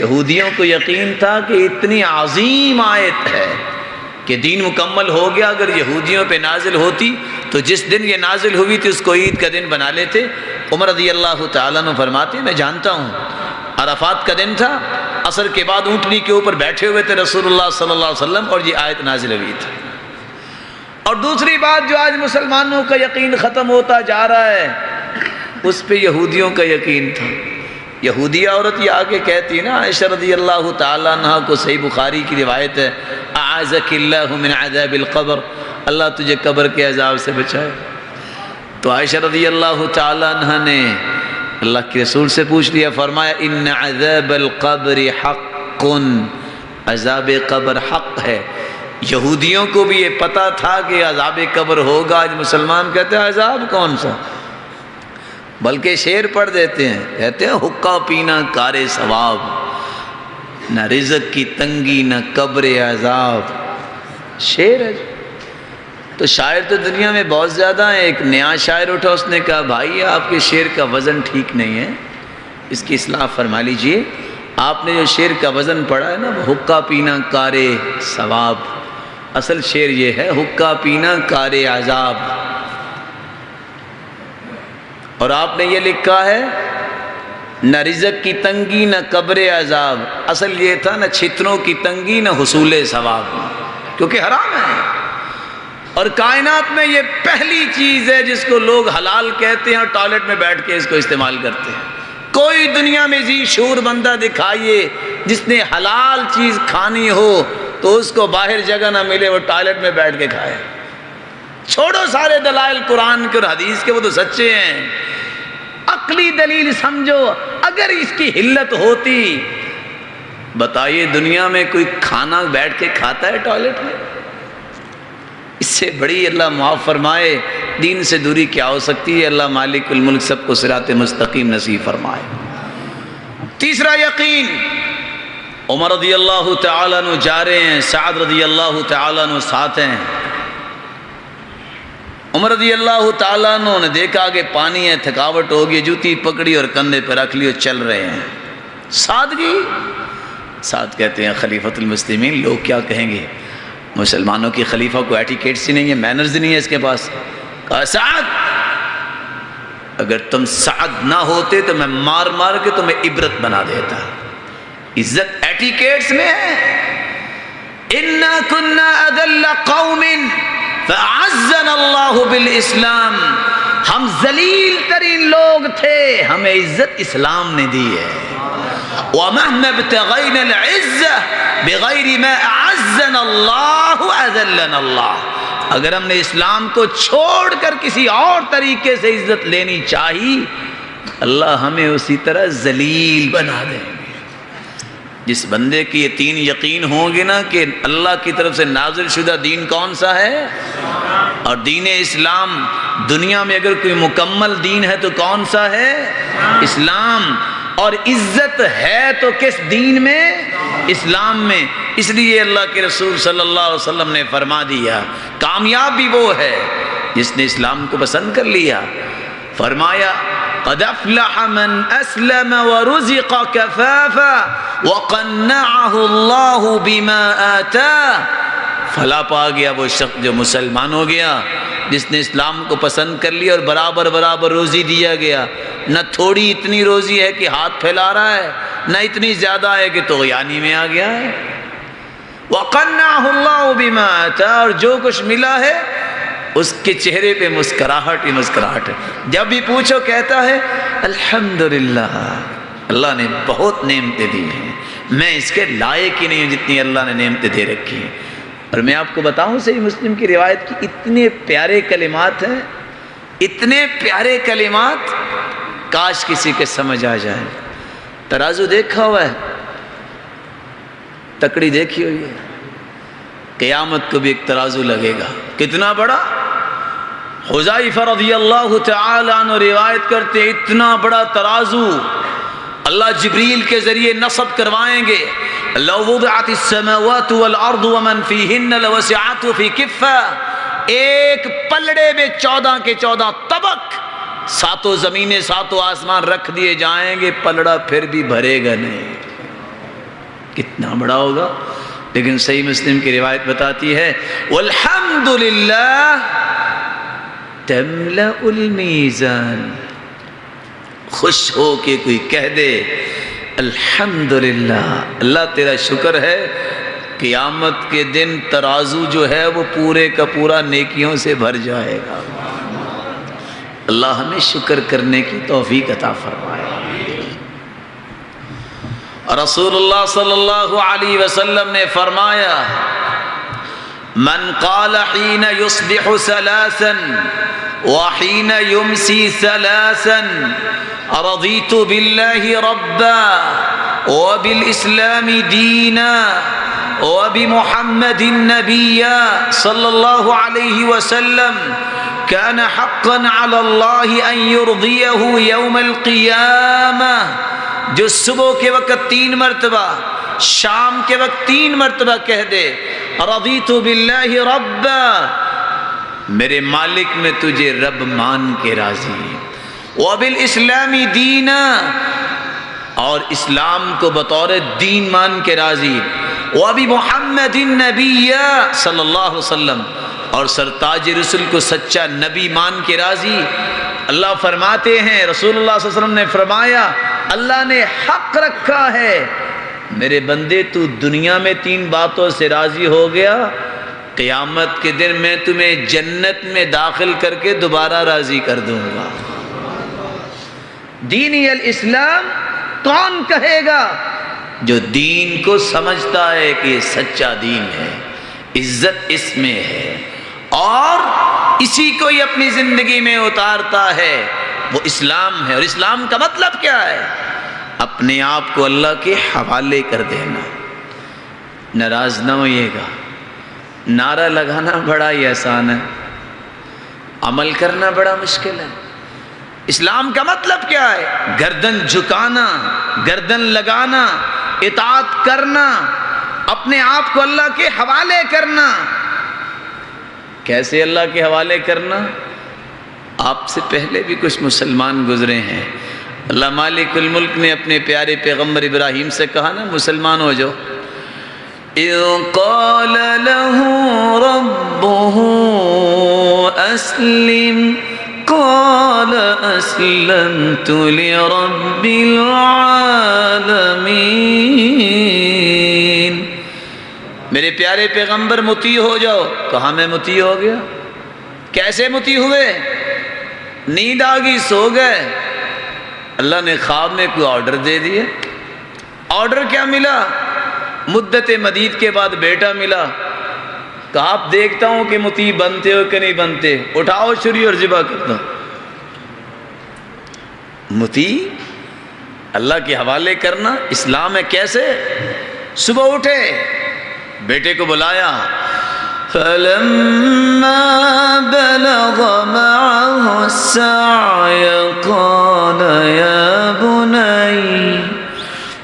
یہودیوں کو یقین تھا کہ اتنی عظیم آیت ہے کہ دین مکمل ہو گیا. اگر یہودیوں پہ نازل ہوتی تو جس دن یہ نازل ہوئی تھی اس کو عید کا دن بنا لیتے. عمر رضی اللہ تعالیٰ عنہ فرماتے میں جانتا ہوں عرفات کا دن تھا، عصر کے بعد اونٹنی کے اوپر بیٹھے ہوئے تھے رسول اللہ صلی اللہ علیہ وسلم اور یہ آیت نازل ہوئی تھی. اور دوسری بات جو آج مسلمانوں کا یقین ختم ہوتا جا رہا ہے اس پہ یہودیوں کا یقین تھا. یہودی عورت یہ آگے کہتی نا عائشہ رضی اللہ تعالیٰ عنہ کو، صحیح بخاری کی روایت ہے اعاذک اللہ من عذاب القبر، اللہ تجھے قبر کے عذاب سے بچائے. تو عائشہ رضی اللہ تعالیٰ عنہ نے اللہ کے رسول سے پوچھ لیا، فرمایا ان عذاب القبر حق، عذاب قبر حق ہے. یہودیوں کو بھی یہ پتا تھا کہ عذاب قبر ہوگا. آج مسلمان کہتے ہیں عذاب کون سا، بلکہ شعر پڑھ دیتے ہیں، کہتے ہیں حقہ پینا کار ثواب، نہ رزق کی تنگی نہ قبر عذاب. شعر ہے. تو شاعر تو دنیا میں بہت زیادہ ہیں. ایک نیا شاعر اٹھا، اس نے کہا بھائی آپ کے شعر کا وزن ٹھیک نہیں ہے، اس کی اصلاح فرما لیجئے. آپ نے جو شعر کا وزن پڑھا ہے نا، وہ حقہ پینا کارے ثواب، اصل شعر یہ ہے حقہ پینا کارے عذاب. اور آپ نے یہ لکھا ہے نہ رزق کی تنگی نہ قبر عذاب، اصل یہ تھا نہ چھتروں کی تنگی نہ حصول ثواب، کیونکہ حرام ہے. اور کائنات میں یہ پہلی چیز ہے جس کو لوگ حلال کہتے ہیں اور ٹوائلٹ میں بیٹھ کے اس کو استعمال کرتے ہیں. کوئی دنیا میں ذی شعور بندہ دکھائیے جس نے حلال چیز کھانی ہو تو اس کو باہر جگہ نہ ملے وہ ٹوائلٹ میں بیٹھ کے کھائے. چھوڑو سارے دلائل قرآن کے اور حدیث کے، وہ تو سچے ہیں. عقلی دلیل سمجھو. اگر اس کی حلت ہوتی، بتائیے دنیا میں کوئی کھانا بیٹھ کے کھاتا ہے ٹوائلٹ میں؟ اس سے بڑی اللہ معاف فرمائے دین سے دوری کیا ہو سکتی ہے. اللہ مالک الملک سب کو صراط مستقیم نصیب فرمائے. تیسرا یقین، عمر رضی اللہ تعالیٰ عنہ جا رہے ہیں، سعد رضی اللہ تعالیٰ عنہ ساتھ ہیں. عمر رضی اللہ تعالیٰ عنہ نے دیکھا کہ پانی ہے، تھکاوٹ ہوگی، جوتی پکڑی اور کندھے پہ رکھ لی اور چل رہے ہیں. سادگی. سعد کہتے ہیں خلیفۃ المسلمین لوگ کیا کہیں گے، مسلمانوں کی خلیفہ کو ایٹیکیٹس ہی نہیں ہے، مینرز نہیں ہے اس کے پاس. کہا سعد اگر تم سعد نہ ہوتے تو میں مار مار کے تمہیں عبرت بنا دیتا. عزت ایٹیکیٹس میں ہے. اِنَّا كُنَّا أَذَلَّ قَوْمٍ فَأَعَزَّنَا اللَّهُ بِالْإِسْلَامِ. ہم ذلیل ترین لوگ تھے، ہمیں عزت اسلام نے دی ہے. وَمَهْمَا ابْتَغَيْنَا الْعِزَّةَ بِغَيْرِ مَا أَعَزَّنَا اللَّهُ أَذَلَّنَا اللَّهُ. اگر ہم نے اسلام کو چھوڑ کر کسی اور طریقے سے عزت لینی چاہی، اللہ ہمیں اسی طرح ذلیل بنا دیں گے. جس بندے کی یہ تین یقین ہوں گے نا کہ اللہ کی طرف سے نازل شدہ دین کون سا ہے، اور دین اسلام دنیا میں اگر کوئی مکمل دین ہے تو کون سا ہے، اسلام. اور عزت ہے تو کس دین میں، اسلام میں. اس لیے اللہ کے رسول صلی اللہ علیہ وسلم نے فرما دیا کامیاب بھی وہ ہے جس نے اسلام کو پسند کر لیا. فرمایا قد افلح من اسلم ورزق کفافا وقنعه اللہ بما آتاه. فلاح پا گیا وہ شخص جو مسلمان ہو گیا، جس نے اسلام کو پسند کر لیا اور برابر برابر روزی دیا گیا. نہ تھوڑی اتنی روزی ہے کہ ہاتھ پھیلا رہا ہے، نہ اتنی زیادہ ہے کہ طغیانی میں آ گیا ہے. وَقَنَّعَهُ اللَّهُ بِمَا آتَاهُ. اور جو کچھ ملا ہے اس کے چہرے پہ مسکراہٹ ہی مسکراہٹ ہے. جب بھی پوچھو کہتا ہے الحمدللہ، اللہ نے بہت نعمتیں دی ہیں، میں اس کے لائق ہی نہیں ہوں جتنی اللہ نے نعمتیں دے رکھی ہیں. اور میں آپ کو بتاؤں صحیح مسلم کی روایت کی اتنے پیارے کلمات ہیں، اتنے پیارے کلمات، کاش کسی کے سمجھ آ جائے. ترازو دیکھا ہوا ہے، تکڑی دیکھی ہوئی ہے، قیامت کو بھی ایک ترازو لگے گا. کتنا بڑا؟ حذیفہ رضی اللہ تعالی عنہ روایت کرتے ہیں اتنا بڑا ترازو اللہ جبریل کے ذریعے نصب کروائیں گے. لو وضعت السماوات والارض ومن فیہن لوسعت فی کفہ. ایک پلڑے میں 14 کے 14 طبق، ساتوں زمینیں ساتوں آسمان رکھ دیے جائیں گے، پلڑا پھر بھی بھرے گا نہیں. کتنا بڑا ہوگا. لیکن صحیح مسلم کی روایت بتاتی ہے والحمدللہ تملأ المیزان. خوش ہو کے کوئی کہہ دے الحمدللہ، اللہ تیرا شکر ہے، قیامت کے دن ترازو جو ہے وہ پورے کا پورا نیکیوں سے بھر جائے گا. اللہ ہمیں شکر کرنے کی توفیق عطا فرمائے. رسول اللہ صلی اللہ علیہ وسلم نے فرمایا من قال حين يصبح ثلاثا وحين يمسي ثلاثا رضيت بالله ربا وبالإسلام دينا وبمحمد نبيا صلى الله عليه وسلم كان حقا على الله أن يرضيه يوم القيامة. جو صبح کے وقت 3 مرتبہ، شام کے وقت 3 مرتبہ کہہ دے رضیت باللہ ربا، میرے مالک میں تجھے رب مان کے راضی، وبالاسلام دینا، اور اسلام کو بطور دین مان کے راضی، وَبِمُحَمَّدٍ نَبِيًّا صلی اللہ علیہ وسلم، اور سرتاج رسول کو سچا نبی مان کے راضی۔ اللہ فرماتے ہیں، رسول اللہ صلی اللہ علیہ وسلم نے فرمایا، اللہ نے حق رکھا ہے، میرے بندے تو دنیا میں 3 باتوں سے راضی ہو گیا، قیامت کے دن میں تمہیں جنت میں داخل کر کے دوبارہ راضی کر دوں گا۔ دینی الاسلام کون کہے گا؟ جو دین کو سمجھتا ہے کہ یہ سچا دین ہے، عزت اس میں ہے، اور اسی کو ہی اپنی زندگی میں اتارتا ہے، وہ اسلام ہے۔ اور اسلام کا مطلب کیا ہے؟ اپنے آپ کو اللہ کے حوالے کر دینا۔ ناراض نہ ہوئیے گا، نعرہ لگانا بڑا ہی آسان ہے، عمل کرنا بڑا مشکل ہے۔ اسلام کا مطلب کیا ہے؟ گردن جھکانا، گردن لگانا، اطاعت کرنا، اپنے آپ کو اللہ کے حوالے کرنا۔ کیسے اللہ کے حوالے کرنا؟ آپ سے پہلے بھی کچھ مسلمان گزرے ہیں، اللہ مالک الملک نے اپنے پیارے پیغمبر ابراہیم سے کہا نا، مسلمان ہو جاؤ۔ اِذْ قَالَ لَهُ رَبُّهُ أَسْلِمْ قَالَ أَسْلَمْتُ لِرَبِّ الْعَالَمِينَ۔ میرے پیارے پیغمبر مطیع ہو جاؤ، کہاں میں مطیع ہو گیا؟ کیسے مطیع ہوئے؟ نیند آ گئی، سو گئے، اللہ نے خواب میں کوئی آرڈر دے دیا۔ آرڈر کیا ملا؟ مدت مدید کے بعد بیٹا ملا، کہا آپ دیکھتا ہوں کہ مطیع بنتے ہو کہ نہیں بنتے، اٹھاؤ چھری اور ذبح کر دو۔ مطیع اللہ کے حوالے کرنا اسلام ہے۔ کیسے؟ صبح اٹھے، بیٹے کو بلایا، فَلَمَّا بَلَغَ مَعَهُ السَّعْيَ قَالَ يَا بُنَيَّ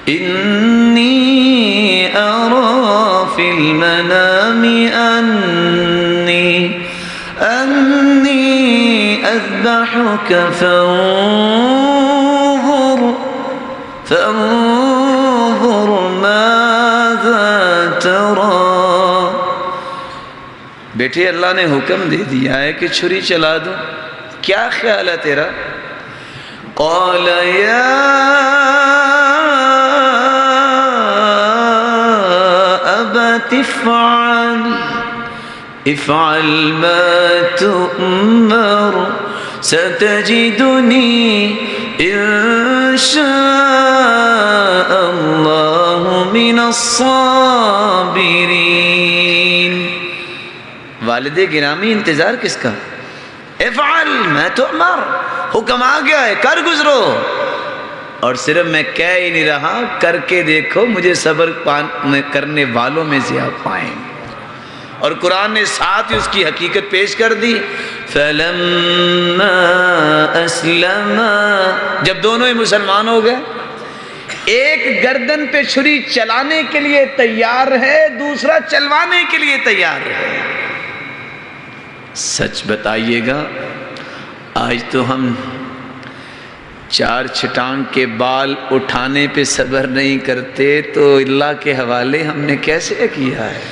إِنِّي أَرَى فِي الْمَنَامِ أَنِّي أَذْبَحُكَ فَانظُرْ مَاذَا تَرَى۔ بیٹے اللہ نے حکم دے دیا ہے کہ چھری چلا دو، کیا خیال ہے تیرا؟ قال یا ابت افعل ما تؤمر ستجدنی ان شاء اللہ من الصابرین۔ والد گرامی انتظار کس کا؟ افعل ما تؤمر، حکم آ گیا ہے، کر گزرو۔ اور صرف میں کہہ ہی نہیں رہا، کر کے دیکھو، مجھے صبر کرنے والوں میں سے آپ پائیں۔ اور قرآن نے ساتھ ہی اس کی حقیقت پیش کر دی، فَلَمَّا أَسْلَمَا، جب دونوں ہی مسلمان ہو گئے، ایک گردن پہ چھری چلانے کے لیے تیار ہے، دوسرا چلوانے کے لیے تیار ہے۔ سچ بتائیے گا، آج تو ہم 4 چھٹانگ کے بال اٹھانے پہ صبر نہیں کرتے، تو اللہ کے حوالے ہم نے کیسے کیا ہے؟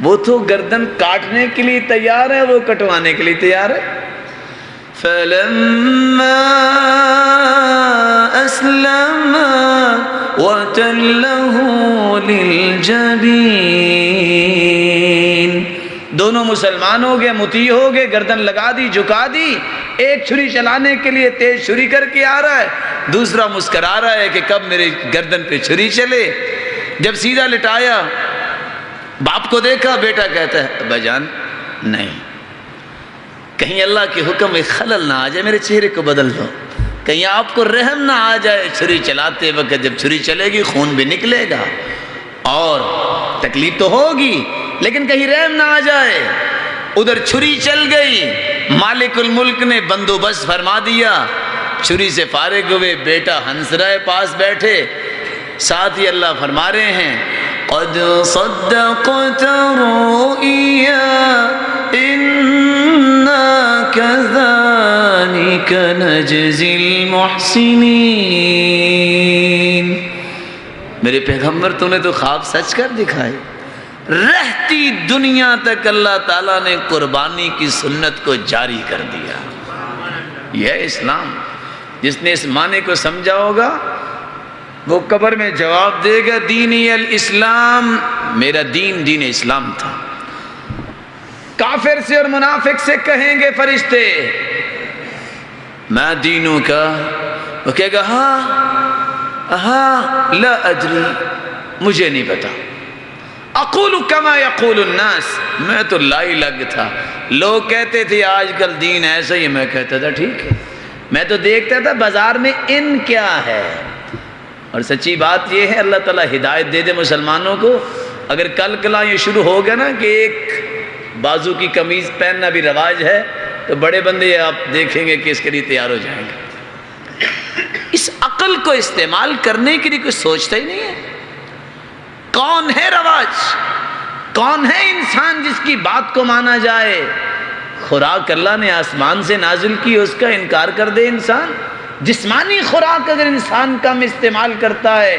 وہ تو گردن کاٹنے کے لیے تیار ہے، وہ کٹوانے کے لیے تیار ہے۔ فَلَمَّا أَسْلَمَا وَتَلَّهُ لِلْجَبِينِ، دونوں مسلمان ہو گئے، مطیع ہو گئے، گردن لگا دی، جھکا دی۔ ایک چھری چلانے کے لیے تیز چھری کر کے آ رہا ہے، دوسرا مسکرا رہا ہے کہ کب میرے گردن پہ چھری چلے۔ جب سیدھا لٹایا، باپ کو دیکھا، بیٹا کہتا ہے ابا جان نہیں، کہیں اللہ کے حکم میں خلل نہ آ جائے، میرے چہرے کو بدل دو، کہیں آپ کو رحم نہ آ جائے، چھری چلاتے وقت جب چھری چلے گی خون بھی نکلے گا اور تکلیف تو ہوگی، لیکن کہیں رحم نہ آ جائے۔ ادھر چھری چل گئی، مالک الملک نے بندوبست فرما دیا، چھری سے فارغ ہوئے، بیٹا ہنسرائے پاس بیٹھے، ساتھ ہی اللہ فرما رہے ہیں قد صدقت الرؤيا كذلك نجزي المحسنين۔ میرے پیغمبر تم نے تو خواب سچ کر دکھائے، رہتی دنیا تک اللہ تعالیٰ نے قربانی کی سنت کو جاری کر دیا۔ یہ ہے اسلام۔ جس نے اس معنی کو سمجھا ہوگا وہ قبر میں جواب دے گا دینی الاسلام، میرا دین دین اسلام تھا۔ کافر سے اور منافق سے کہیں گے فرشتے میں دینوں کا، وہ کہے گا ہاں لا ادری، مجھے نہیں پتا۔ اقول کما یقول الناس، میں تو لائی لگ تھا، لوگ کہتے تھے آج کل دین ایسا ہی، میں کہتا تھا ٹھیک ہے، میں تو دیکھتا تھا بازار میں ان کیا ہے۔ اور سچی بات یہ ہے اللہ تعالیٰ ہدایت دے دے مسلمانوں کو، اگر کل کلا یہ شروع ہو گیا نا کہ ایک بازو کی قمیض پہننا بھی رواج ہے تو بڑے بندے آپ دیکھیں گے کہ اس کے لیے تیار ہو جائیں گے۔ اس عقل کو استعمال کرنے کے لیے کوئی سوچتا ہی نہیں ہے۔ کون ہے رواج، کون ہے انسان جس کی بات کو مانا جائے؟ خوراک اللہ نے آسمان سے نازل کی، اس کا انکار کر دے انسان؟ جسمانی خوراک اگر انسان کم استعمال کرتا ہے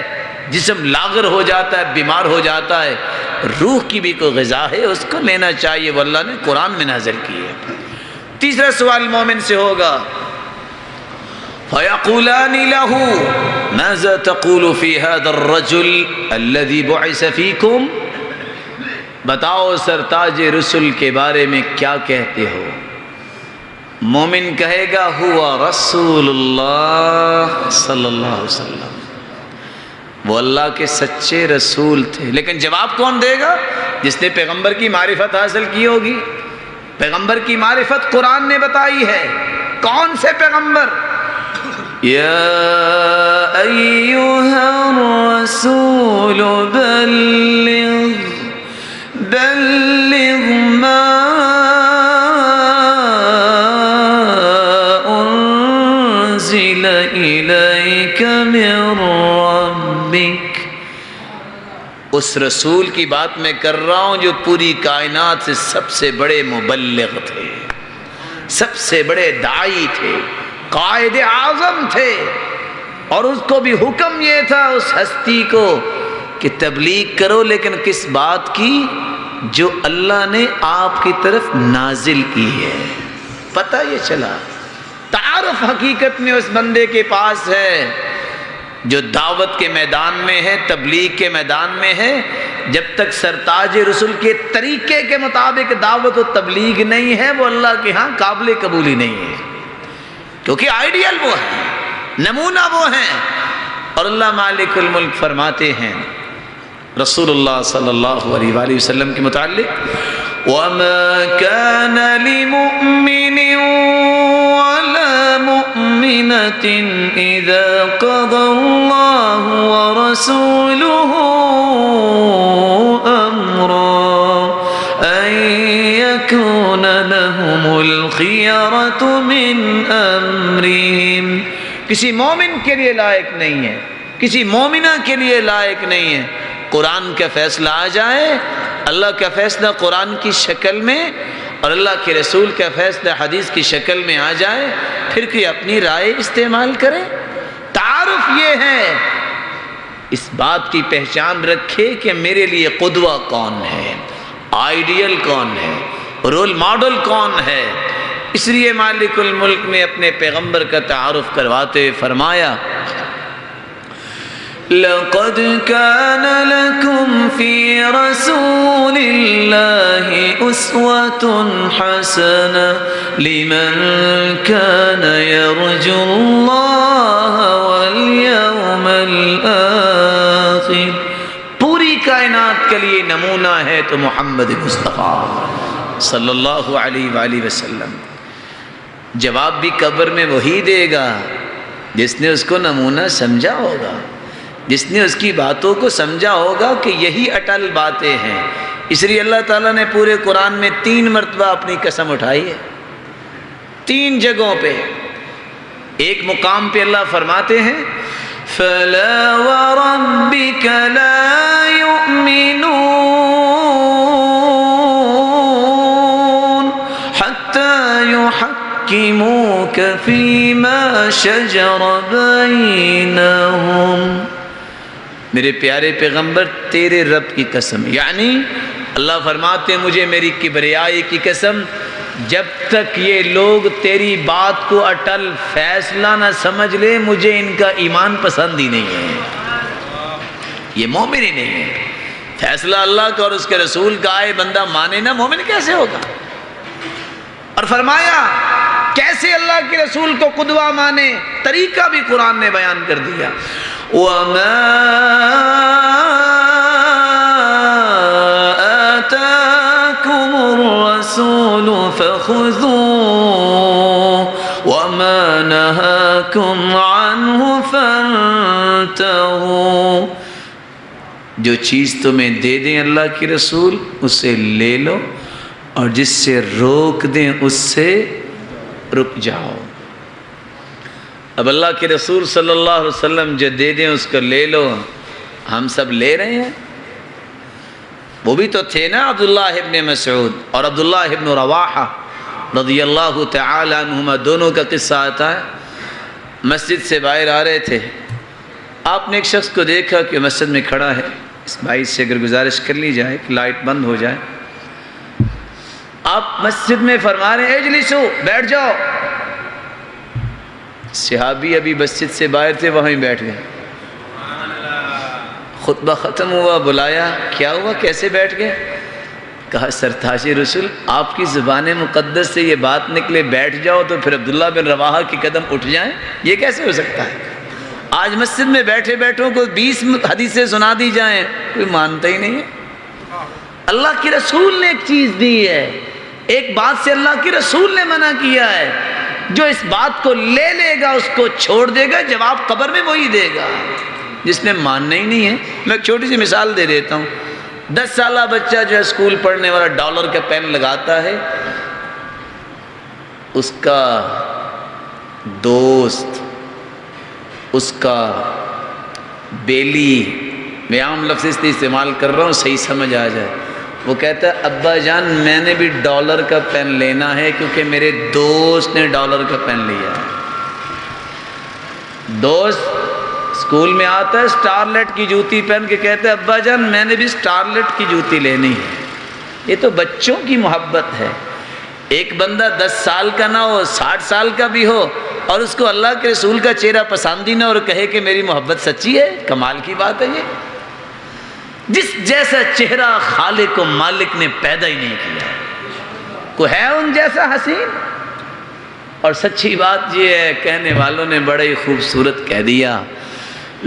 جسم لاغر ہو جاتا ہے، بیمار ہو جاتا ہے۔ روح کی بھی کوئی غذا ہے، اس کو لینا چاہیے، وہ اللہ نے قرآن میں نازل کی ہے۔ تیسرا سوال مومن سے ہوگا فَيَقُولَانِ لَهُ مَاذَا تَقُولُ فِي هَذَا الرَّجُلِ الَّذِي بُعِثَ فِيكُمْ، بتاؤ سرتاج رسول کے بارے میں کیا کہتے ہو؟ مومن کہے گا ہوا رسول اللہ صلی اللہ علیہ وسلم، وہ اللہ کے سچے رسول تھے۔ لیکن جواب کون دے گا؟ جس نے پیغمبر کی معرفت حاصل کی ہوگی۔ پیغمبر کی معرفت قرآن نے بتائی ہے۔ کون سے پیغمبر؟ یا ایھا الرسول بلغ ما انزل الیک من ربک، اس رسول کی بات میں کر رہا ہوں جو پوری کائنات سے سب سے بڑے مبلغ تھے، سب سے بڑے داعی تھے، قائد اعظم تھے، اور اس کو بھی حکم یہ تھا اس ہستی کو کہ تبلیغ کرو، لیکن کس بات کی؟ جو اللہ نے آپ کی طرف نازل کی ہے۔ پتہ یہ چلا، تعارف حقیقت میں اس بندے کے پاس ہے جو دعوت کے میدان میں ہے، تبلیغ کے میدان میں ہے۔ جب تک سرتاج رسول کے طریقے کے مطابق دعوت و تبلیغ نہیں ہے وہ اللہ کے ہاں قابل قبول ہی نہیں ہے، کیونکہ آئیڈیل وہ ہے، نمونہ وہ ہیں۔ اور اللہ مالک الملک فرماتے ہیں رسول اللہ صلی اللہ علیہ وآلہ وسلم کے متعلق وَمَا كَانَ لِمُؤْمِنٍ وَلَا مُؤْمِنَةٍ إِذَا قَضَى اللَّهُ وَرَسُولُهُ أَمْرًا أَن يَكُونَ لَهُمُ الْخِيَرَةُ مِنْ أَمْرِهِمْ۔ کسی مومن کے لیے لائق نہیں ہے، کسی مومنہ کے لیے لائق نہیں ہے قرآن کا فیصلہ آ جائے، اللہ کا فیصلہ قرآن کی شکل میں اور اللہ کے رسول کا فیصلہ حدیث کی شکل میں آ جائے، پھر کوئی اپنی رائے استعمال کرے۔ تعارف یہ ہے، اس بات کی پہچان رکھے کہ میرے لیے قدوہ کون ہے، آئیڈیل کون ہے، رول ماڈل کون ہے۔ اس لیے مالک الملک نے اپنے پیغمبر کا تعارف کرواتے فرمایا لَقَدْ كَانَ لَكُمْ فِي رَسُولِ اللَّهِ أُسْوَةٌ حَسَنَةٌ لِمَنْ كَانَ يَرْجُو اللَّهَ وَالْيَوْمَ الْآخِرَ۔ پوری کائنات کے لیے نمونہ ہے تو محمد مصطفیٰ صلی اللہ علیہ وآلہ وسلم۔ جواب بھی قبر میں وہی دے گا جس نے اس کو نمونہ سمجھا ہوگا، جس نے اس کی باتوں کو سمجھا ہوگا کہ یہی اٹل باتیں ہیں۔ اس لیے اللہ تعالیٰ نے پورے قرآن میں 3 مرتبہ اپنی قسم اٹھائی ہے، 3 جگہوں پہ۔ ایک مقام پہ اللہ فرماتے ہیں فَلَا وَرَبِّكَ لَا يُؤْمِنُونَ حَتَّى يحكموك فيما شجر بينهم. میرے پیارے پیغمبر تیرے رب کی قسم، یعنی اللہ فرماتے ہیں مجھے میری کبریائی کی قسم، جب تک یہ لوگ تیری بات کو اٹل فیصلہ نہ سمجھ لے مجھے ان کا ایمان پسند ہی نہیں ہے، یہ مومن ہی نہیں ہے. فیصلہ اللہ کا اور اس کے رسول کا آئے بندہ مانے نہ، مومن کیسے ہوگا؟ اور فرمایا کیسے اللہ کے رسول کو قدوہ مانے، طریقہ بھی قرآن نے بیان کر دیا. وَمَا آتَاكُمُ الرَّسُولُ فَخُذُوهُ وَمَا نَهَاكُمْ عَنْهُ فَانْتَهُوا. جو چیز تمہیں دے دیں اللہ کی رسول اسے لے لو، اور جس سے روک دیں اس سے رک جاؤ. اب اللہ کے رسول صلی اللہ علیہ وسلم جو دے دیں اس کو لے لو، ہم سب لے رہے ہیں. وہ بھی تو تھے نا عبداللہ ابن مسعود اور عبداللہ ابن رواحہ رضی اللہ تعالی عنہما، دونوں کا قصہ آتا ہے. مسجد سے باہر آ رہے تھے، آپ نے ایک شخص کو دیکھا کہ مسجد میں کھڑا ہے. اس بھائی سے اگر گزارش کر لی جائے کہ لائٹ بند ہو جائے. آپ مسجد میں فرما رہے ہیں اجلسو، بیٹھ جاؤ. صحابی ابھی مسجد سے باہر تھے، وہیں بیٹھ گئے. خطبہ ختم ہوا، بلایا، کیا ہوا، کیسے بیٹھ گئے؟ کہا سرتاج رسول آپ کی زبان مقدس سے یہ بات نکلے بیٹھ جاؤ تو پھر عبداللہ بن رواحہ کی قدم اٹھ جائیں، یہ کیسے ہو سکتا ہے؟ آج مسجد میں بیٹھے بیٹھوں کو 20 حدیثیں سنا دی جائیں، کوئی مانتا ہی نہیں ہے. اللہ کے رسول نے ایک چیز دی ہے، ایک بات سے اللہ کے رسول نے منع کیا ہے، جو اس بات کو لے لے گا اس کو چھوڑ دے گا، جواب قبر میں وہی دے گا. جس نے ماننا ہی نہیں ہے، میں ایک چھوٹی سی مثال دے دیتا ہوں. 10 سالہ بچہ جو ہے اسکول پڑھنے والا ڈالر کا پین لگاتا ہے، اس کا دوست، اس کا بیلی، میں عام لفظ اس لیے استعمال کر رہا ہوں صحیح سمجھ آ جائے، وہ کہتا ہے ابا جان میں نے بھی ڈالر کا پین لینا ہے کیونکہ میرے دوست نے ڈالر کا پین لیا ہے. دوست اسکول میں آتا ہے سٹارلیٹ کی جوتی پہن کے کہتا ہے ابا جان میں نے بھی سٹارلیٹ کی جوتی لینی ہے. یہ تو بچوں کی محبت ہے. ایک بندہ 10 سال کا نہ ہو، 60 سال کا بھی ہو، اور اس کو اللہ کے رسول کا چہرہ پسند ہی نہ اور کہے کہ میری محبت سچی ہے، کمال کی بات ہے. یہ جس جیسا چہرہ خالق و مالک نے پیدا ہی نہیں کیا، کوئی ہے ان جیسا حسین. اور سچی بات یہ ہے، کہنے والوں نے بڑا ہی خوبصورت کہہ دیا،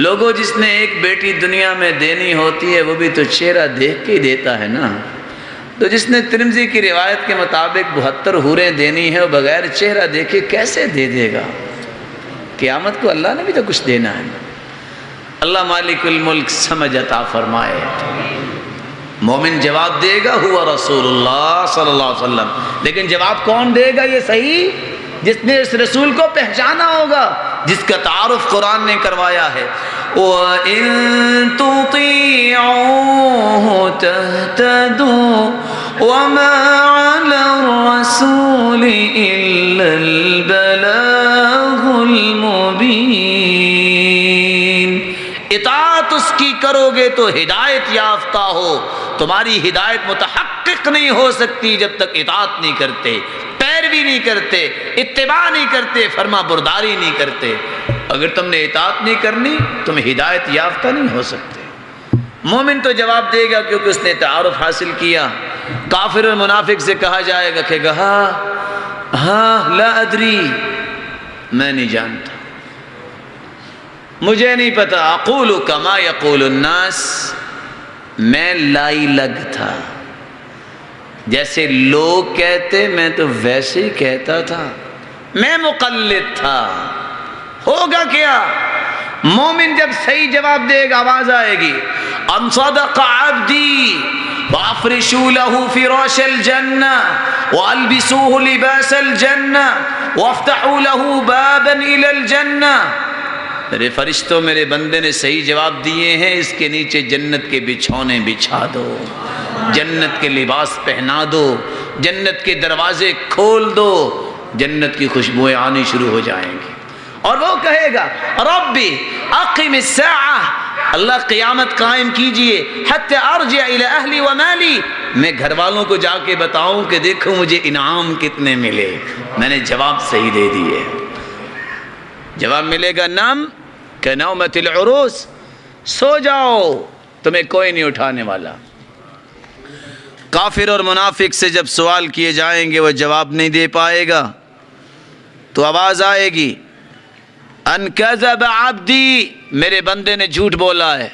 لوگوں جس نے ایک بیٹی دنیا میں دینی ہوتی ہے وہ بھی تو چہرہ دیکھ کے ہی دیتا ہے نا. تو جس نے ترمذی کی روایت کے مطابق 72 حوریں دینی ہے وہ بغیر چہرہ دیکھے کیسے دے دے گا؟ قیامت کو اللہ نے بھی تو کچھ دینا ہے. اللہ مالک الملک سمجھ عطا فرمائے. مومن جواب دے گا ہوا رسول اللہ صلی اللہ علیہ وسلم، لیکن جواب کون دے گا یہ صحیح؟ جس نے اس رسول کو پہچانا ہوگا، جس کا تعارف قرآن نے کروایا ہے. وَإِن تُطِيعُوهُ تَهْتَدُوا وَمَا عَلَى الرَّسُولِ إِلَّا الْبَلَاغُ الْمُبِينُ. اطاعت اس کی کرو گے تو ہدایت یافتہ ہو. تمہاری ہدایت متحقق نہیں ہو سکتی جب تک اطاعت نہیں کرتے، پیروی نہیں کرتے، اتباع نہیں کرتے، فرما برداری نہیں کرتے. اگر تم نے اطاعت نہیں کرنی تم ہدایت یافتہ نہیں ہو سکتے. مومن تو جواب دے گا کیونکہ اس نے تعارف حاصل کیا. کافر اور منافق سے کہا جائے گا کہ ہاں لا ادری، میں نہیں جانتا، مجھے نہیں پتا. اقول کما یقول الناس، میں لائی لگ تھا، جیسے لوگ کہتے میں تو ویسے ہی کہتا تھا، میں مقلد تھا. ہوگا کیا؟ مومن جب صحیح جواب دے گا آواز آئے گی ان صدق عبدی وافرشوا له فراش الجنہ والبسوه لباس الجنہ وافتحوا له بابا الى الجنہ. میرے فرشتوں میرے بندے نے صحیح جواب دیے ہیں، اس کے نیچے جنت کے بچھونے بچھا دو، جنت کے لباس پہنا دو، جنت کے دروازے کھول دو، جنت کی خوشبوئیں آنی شروع ہو جائیں گی، اور وہ کہے گا ربی اقم الساعہ، اللہ قیامت قائم کیجئے، حتی ارجع الی اہلی و مالی، میں گھر والوں کو جا کے بتاؤں کہ دیکھو مجھے انعام کتنے ملے، میں نے جواب صحیح دے دیے۔ جواب ملے گا نام کہ نومت العروس، سو جاؤ، تمہیں کوئی نہیں اٹھانے والا۔ کافر اور منافق سے جب سوال کیے جائیں گے وہ جواب نہیں دے پائے گا، تو آواز آئے گی ان کذب عبدی، میرے بندے نے جھوٹ بولا ہے،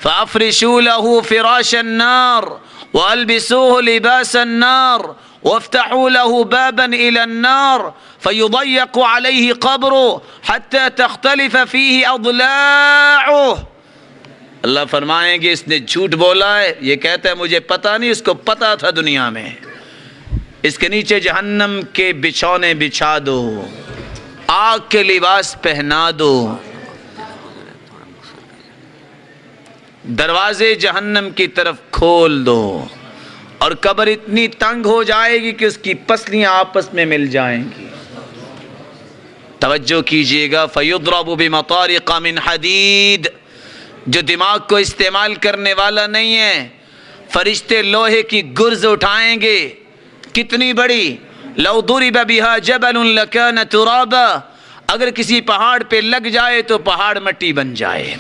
فافرشوا له فراش النار والبسوه لباس النار وافتحوا له بابا الى النار فيضيق عليه قبره حتى تختلف فيه اضلاعه۔ اللہ فرمائیں گے اس نے جھوٹ بولا ہے، یہ کہتا ہے مجھے پتہ نہیں، اس کو پتہ تھا دنیا میں، اس کے نیچے جہنم کے بچھونے بچھا دو، آگ کے لباس پہنا دو، دروازے جہنم کی طرف کھول دو، اور قبر اتنی تنگ ہو جائے گی کہ اس کی پسلیاں آپس میں مل جائیں گی۔ توجہ کیجئے گا، فَيُضْرَبُ بِمَطَارِقَ مِنْ حَدِيدٍ، جو دماغ کو استعمال کرنے والا نہیں ہے، فرشتے لوہے کی گرز اٹھائیں گے، کتنی بڑی، لو ضرب بها جبل لكان ترابا، اگر کسی پہاڑ پہ لگ جائے تو پہاڑ مٹی بن جائے۔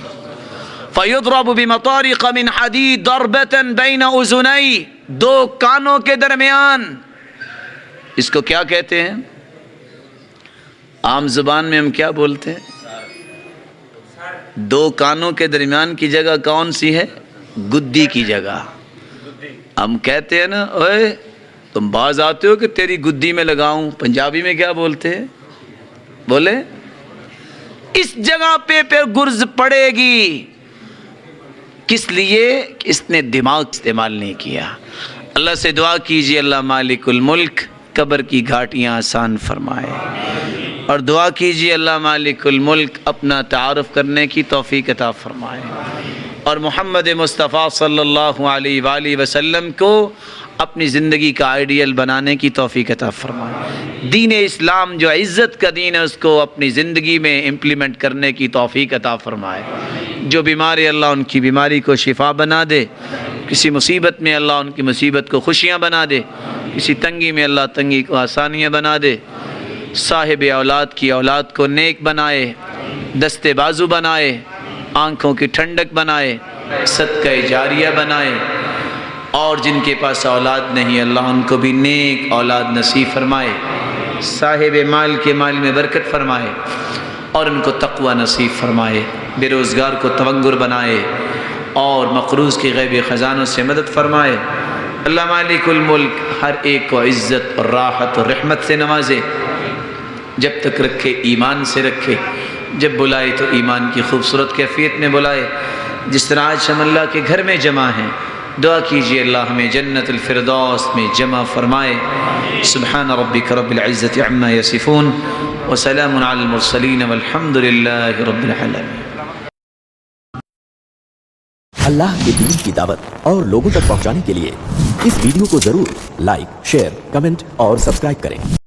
فَيُضْرَبُ بِمَطَارِقَ مِنْ حَدِيدٍ ضَرْبَةً بَيْنَ أُذُنَيْهِ، دو کانوں کے درمیان، اس کو کیا کہتے ہیں؟ عام زبان میں ہم کیا بولتے ہیں؟ دو کانوں کے درمیان کی جگہ کون سی ہے؟ گدی کی جگہ۔ ہم کہتے ہیں نا اوے تم باز آتے ہو کہ تیری گدی میں لگاؤں، پنجابی میں کیا بولتے ہیں؟ بولے اس جگہ پہ گرز پڑے گی، کس لیے؟ اس نے دماغ استعمال نہیں کیا۔ اللہ سے دعا کیجئے اللہ مالک الملک قبر کی گھاٹیاں آسان فرمائے، اور دعا کیجئے اللہ مالک الملک اپنا تعارف کرنے کی توفیق عطا فرمائے، اور محمد مصطفیٰ صلی اللہ علیہ وآلہ وسلم کو اپنی زندگی کا آئیڈیل بنانے کی توفیق عطا فرمائے۔ دین اسلام جو عزت کا دین ہے اس کو اپنی زندگی میں امپلیمنٹ کرنے کی توفیق عطا فرمائے۔ جو بیماری اللہ ان کی بیماری کو شفا بنا دے، کسی مصیبت میں اللہ ان کی مصیبت کو خوشیاں بنا دے، کسی تنگی میں اللہ تنگی کو آسانیاں بنا دے، صاحب اولاد کی اولاد کو نیک بنائے، دستے بازو بنائے، آنکھوں کی ٹھنڈک بنائے، صدقہ جاریہ بنائے، اور جن کے پاس اولاد نہیں اللہ ان کو بھی نیک اولاد نصیب فرمائے، صاحب مال کے مال میں برکت فرمائے، اور ان کو تقوی نصیب فرمائے، بے روزگار کو تونگر بنائے، اور مقروض کی غیبی خزانوں سے مدد فرمائے۔ اللہ مالک الملک ہر ایک کو عزت اور راحت اور رحمت سے نوازے، جب تک رکھے ایمان سے رکھے، جب بلائے تو ایمان کی خوبصورت کیفیت میں بلائے، جس طرح آج ہم اللہ کے گھر میں جمع ہیں، دعا کیجئے اللہ ہمیں جنت الفردوس میں جمع فرمائے۔ سبحان ربک رب العزت عما یصفون وسلام علی المرسلین والحمد للہ رب العالمین۔ اللہ کے دین کی دعوت اور لوگوں تک پہنچانے کے لیے اس ویڈیو کو ضرور لائک، شیئر، کمنٹ اور سبسکرائب کریں۔